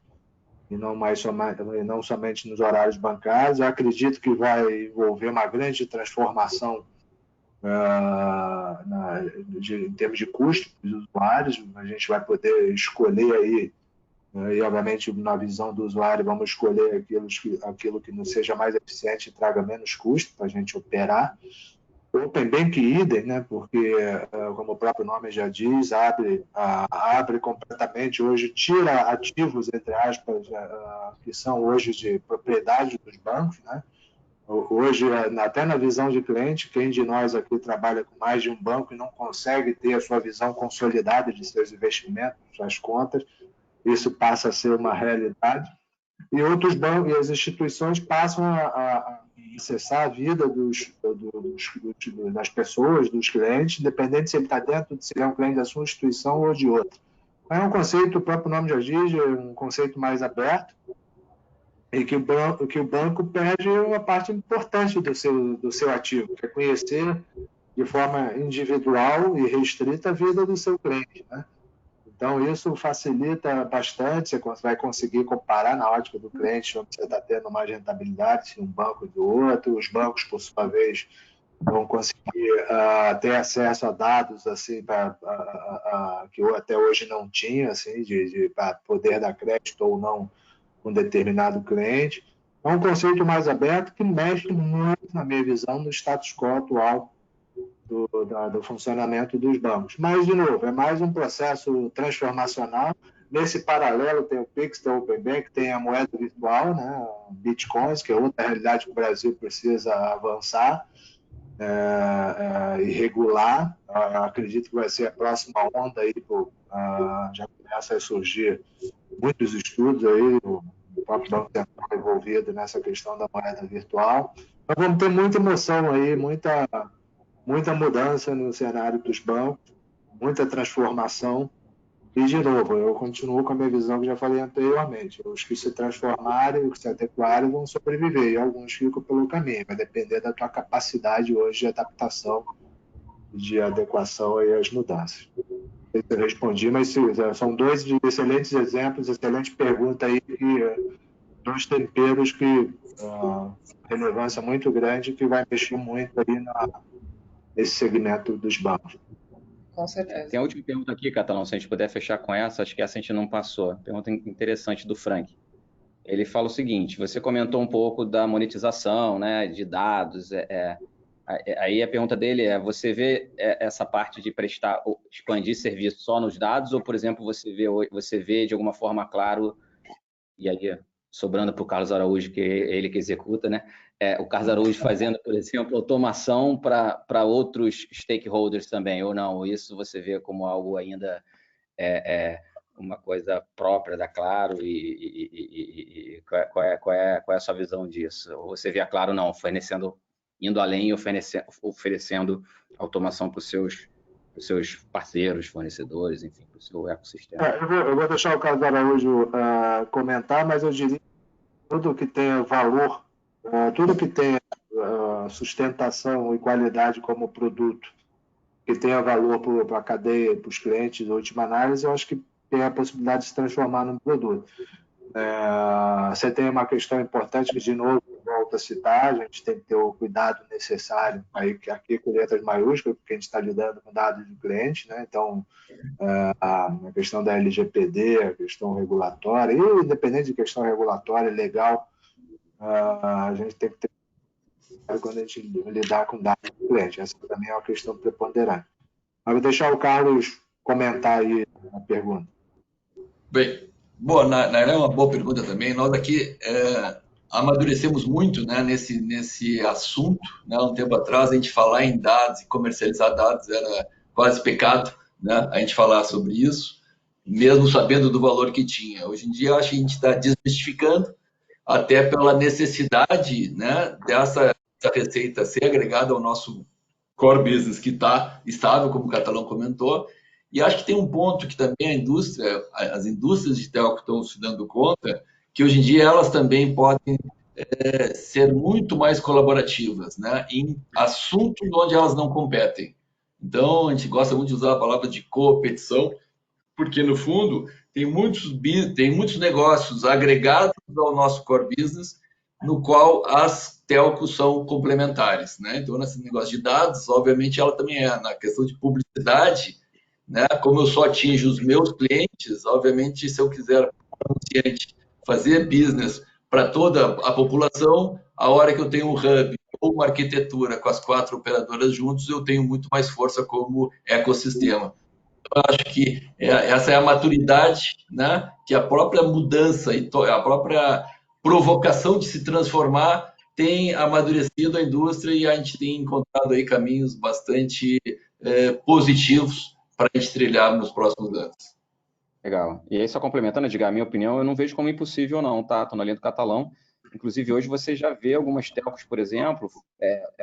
e não somente nos horários bancários. Eu acredito que vai envolver uma grande transformação em termos de custo dos usuários. A gente vai poder escolher aí, e obviamente na visão do usuário vamos escolher aquilo que nos seja mais eficiente e traga menos custo para a gente operar. O Open Bank idem, né? Porque, como o próprio nome já diz, abre completamente, hoje tira ativos, entre aspas, que são hoje de propriedade dos bancos, né? Hoje, até na visão de cliente, quem de nós aqui trabalha com mais de um banco e não consegue ter a sua visão consolidada de seus investimentos, suas contas, isso passa a ser uma realidade. E outros bancos e as instituições passam a acessar a vida das pessoas, dos clientes, independente se ele está dentro, se ele é um cliente da sua instituição ou de outra. É um conceito, o próprio nome já diz, é um conceito mais aberto, e que o banco perde uma parte importante do seu ativo, que é conhecer de forma individual e restrita a vida do seu cliente, né? Então, isso facilita bastante, você vai conseguir comparar na ótica do cliente onde você está tendo mais rentabilidade, se um banco do outro. Os bancos, por sua vez, vão conseguir ter acesso a dados assim, que até hoje não tinha, assim, para poder dar crédito ou não com um determinado cliente. É um conceito mais aberto que mexe muito, na minha visão, no status quo atual do funcionamento dos bancos. Mas, de novo, é mais um processo transformacional. Nesse paralelo, tem o PIX, tem o Open Bank, tem a moeda virtual, né, Bitcoins, que é outra realidade que o Brasil precisa avançar e regular. Acredito que vai ser a próxima onda aí, já começa a surgir muitos estudos aí, o próprio Banco Central envolvido nessa questão da moeda virtual. Então, vamos ter muita emoção aí, muita mudança no cenário dos bancos, muita transformação. E, de novo, eu continuo com a minha visão que já falei anteriormente. Os que se transformarem, os que se adequarem, vão sobreviver. E alguns ficam pelo caminho. Vai depender da tua capacidade hoje de adaptação, de adequação aí às mudanças. Não sei se eu respondi, mas são dois excelentes exemplos, excelente pergunta aí, dois temperos que relevância muito grande, que vai mexer muito aí nesse segmento dos bancos. Com certeza. Tem a última pergunta aqui, Catalão, se a gente puder fechar com essa, acho que essa a gente não passou. Pergunta interessante do Frank. Ele fala o seguinte: você comentou um pouco da monetização, né, de dados. Aí a pergunta dele é: você vê essa parte de expandir serviço só nos dados, ou, por exemplo, você vê de alguma forma claro, e aí sobrando para o Carlos Araújo, que é ele que executa, né? O Carlos Araújo fazendo, por exemplo, automação para outros stakeholders também, ou não? Isso você vê como algo ainda uma coisa própria da Claro, e qual é a sua visão disso? Ou você vê a Claro não, indo além e oferecendo automação para os seus parceiros, fornecedores, enfim, para o seu ecossistema? Eu vou deixar o Carlos Araújo comentar, mas eu diria que tudo que tenha valor, tudo que tenha sustentação e qualidade como produto, que tenha valor para a cadeia, para os clientes, em última análise, eu acho que tem a possibilidade de se transformar num produto. Você tem uma questão importante que, de novo, volto a citar, a gente tem que ter o cuidado necessário, aí, aqui com letras maiúsculas, porque a gente está lidando com dados do cliente, né? Então, a questão da LGPD, a questão regulatória, e independente de questão regulatória, legal, a gente tem que ter cuidado quando a gente lidar com dados do cliente. Essa também é uma questão preponderante. Mas vou deixar o Carlos comentar aí a pergunta. Bem, boa, é uma boa pergunta também. Nós aqui amadurecemos muito, né, nesse assunto, né? Um tempo atrás, a gente falar em dados e comercializar dados era quase pecado, né? A gente falar sobre isso, mesmo sabendo do valor que tinha. Hoje em dia, acho que a gente está desmistificando, até pela necessidade, né, dessa receita ser agregada ao nosso core business que está estável, como o Catalão comentou. E acho que tem um ponto que também as indústrias de telco estão se dando conta, que hoje em dia elas também podem ser muito mais colaborativas, né, em assuntos onde elas não competem. Então, a gente gosta muito de usar a palavra de competição, porque, no fundo, tem muitos negócios agregados ao nosso core business, no qual as telcos são complementares, né? Então, nesse negócio de dados, obviamente, ela também é. Na questão de publicidade, né? Como eu só atinjo os meus clientes, obviamente, se eu quiser fazer business para toda a população, a hora que eu tenho um hub ou uma arquitetura com as 4 operadoras juntos, eu tenho muito mais força como ecossistema. Eu acho que essa é a maturidade, né, que a própria mudança e a própria provocação de se transformar tem amadurecido a indústria, e a gente tem encontrado aí caminhos bastante positivos para a gente trilhar nos próximos anos. Legal. E aí, só complementando, Edgar, a minha opinião, eu não vejo como impossível, não, tá? Estou na linha do Catalão. Inclusive, hoje você já vê algumas telcos, por exemplo,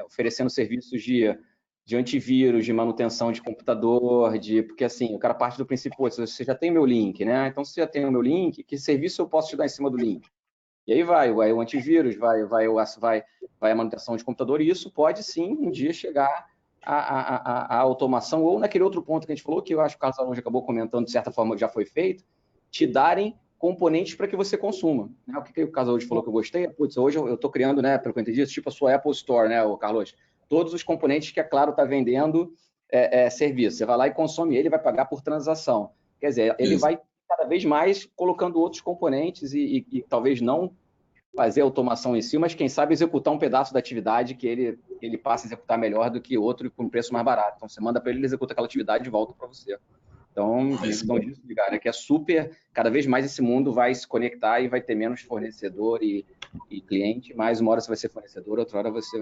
oferecendo serviços de antivírus, de manutenção de computador, porque assim, o cara parte do princípio, você já tem meu link, né? Então, se você já tem o meu link, que serviço eu posso te dar em cima do link? E aí vai o antivírus, vai a manutenção de computador, e isso pode sim um dia chegar à automação, ou naquele outro ponto que a gente falou, que eu acho que o Carlos Alonso acabou comentando, de certa forma já foi feito, te darem componentes para que você consuma. Né? O que o Carlos Alonso falou que eu gostei? Putz, hoje eu estou criando, né, pelo que eu entendi, tipo a sua Apple Store, né, o Carlos? Todos os componentes que a Claro está vendendo serviço. Você vai lá e consome ele, vai pagar por transação. Quer dizer, ele vai cada vez mais colocando outros componentes e talvez não fazer automação em si, mas quem sabe executar um pedaço da atividade que ele passa a executar melhor do que outro com um preço mais barato. Então, você manda para ele executa aquela atividade e volta para você. Então, visão disso, cara, que é super, cada vez mais esse mundo vai se conectar e vai ter menos fornecedor e cliente, mas uma hora você vai ser fornecedor, outra hora você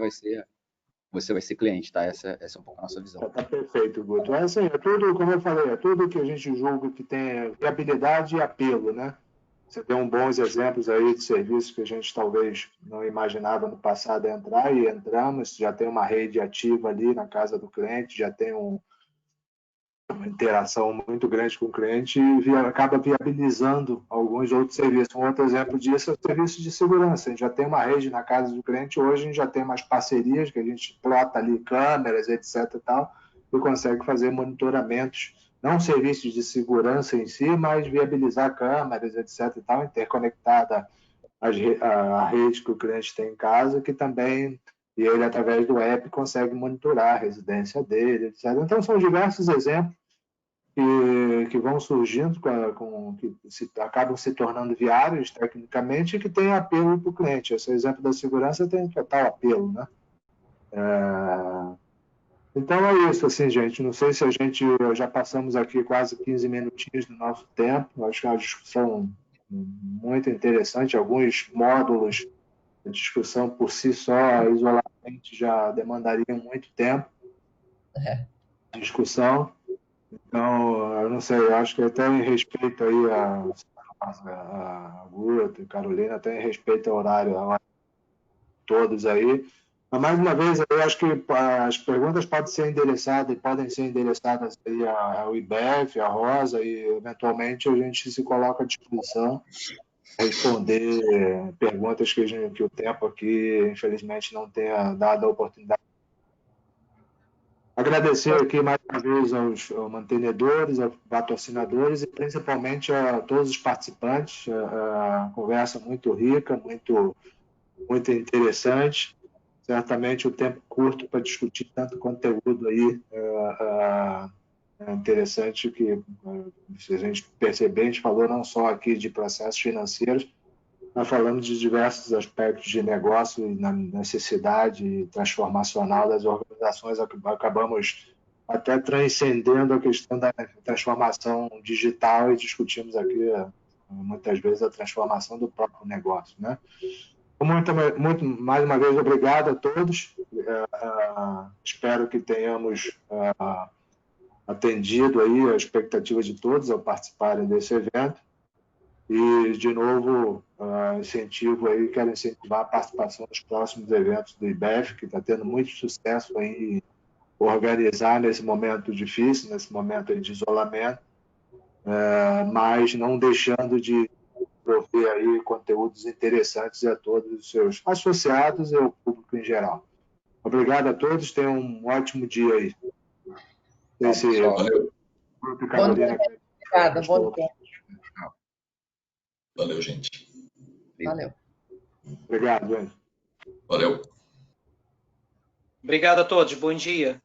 vai ser cliente, tá? Essa é um pouco a nossa visão. Tá perfeito, Guto. Assim, é tudo, como eu falei, é tudo que a gente julga que tem viabilidade e apelo, né? Você tem bons exemplos aí de serviços que a gente talvez não imaginava no passado entrar, e entramos, já tem uma rede ativa ali na casa do cliente, já tem uma interação muito grande com o cliente e acaba viabilizando alguns outros serviços. Um outro exemplo disso é o serviço de segurança. A gente já tem uma rede na casa do cliente, hoje a gente já tem umas parcerias que a gente plota ali câmeras, etc. e tal, e consegue fazer monitoramentos, não serviços de segurança em si, mas viabilizar câmeras, etc. e tal, interconectada à rede que o cliente tem em casa, que também, e ele, através do app, consegue monitorar a residência dele, etc. Então, são diversos exemplos que vão surgindo, que acabam se tornando viáveis tecnicamente e que têm apelo para o cliente. Esse exemplo da segurança tem total apelo, né? Então é isso, assim, gente. Não sei se já passamos aqui quase 15 minutinhos do nosso tempo. Acho que é uma discussão muito interessante. Alguns módulos de discussão por si só, isoladamente, já demandariam muito tempo de discussão. Então, eu não sei, eu acho que até em respeito aí a Guto e Carolina, até em respeito ao horário, todos aí. Mas, mais uma vez, eu acho que as perguntas podem ser endereçadas aí ao IBEF, à Rosa, e eventualmente a gente se coloca à disposição para responder perguntas que o tempo aqui, infelizmente, não tenha dado a oportunidade. Agradecer aqui mais uma vez aos mantenedores, aos patrocinadores e principalmente a todos os participantes. A conversa muito rica, muito interessante. Certamente o tempo curto para discutir tanto conteúdo aí é interessante que, se a gente perceber, a gente falou não só aqui de processos financeiros, nós falamos de diversos aspectos de negócio e na necessidade transformacional das organizações. Acabamos até transcendendo a questão da transformação digital e discutimos aqui, muitas vezes, a transformação do próprio negócio, né? Muito, mais uma vez, obrigado a todos. Espero que tenhamos atendido aí a expectativa de todos ao participarem desse evento. E, de novo, quero incentivar a participação nos próximos eventos do IBEF, que está tendo muito sucesso aí organizar nesse momento difícil, nesse momento de isolamento, mas não deixando de prover aí conteúdos interessantes a todos os seus associados e ao público em geral. Obrigado a todos, tenham um ótimo dia aí. Valeu. Carolina. Obrigada, bom dia. Valeu, gente. Valeu. Obrigado, Anjo. Valeu. Obrigado a todos, bom dia.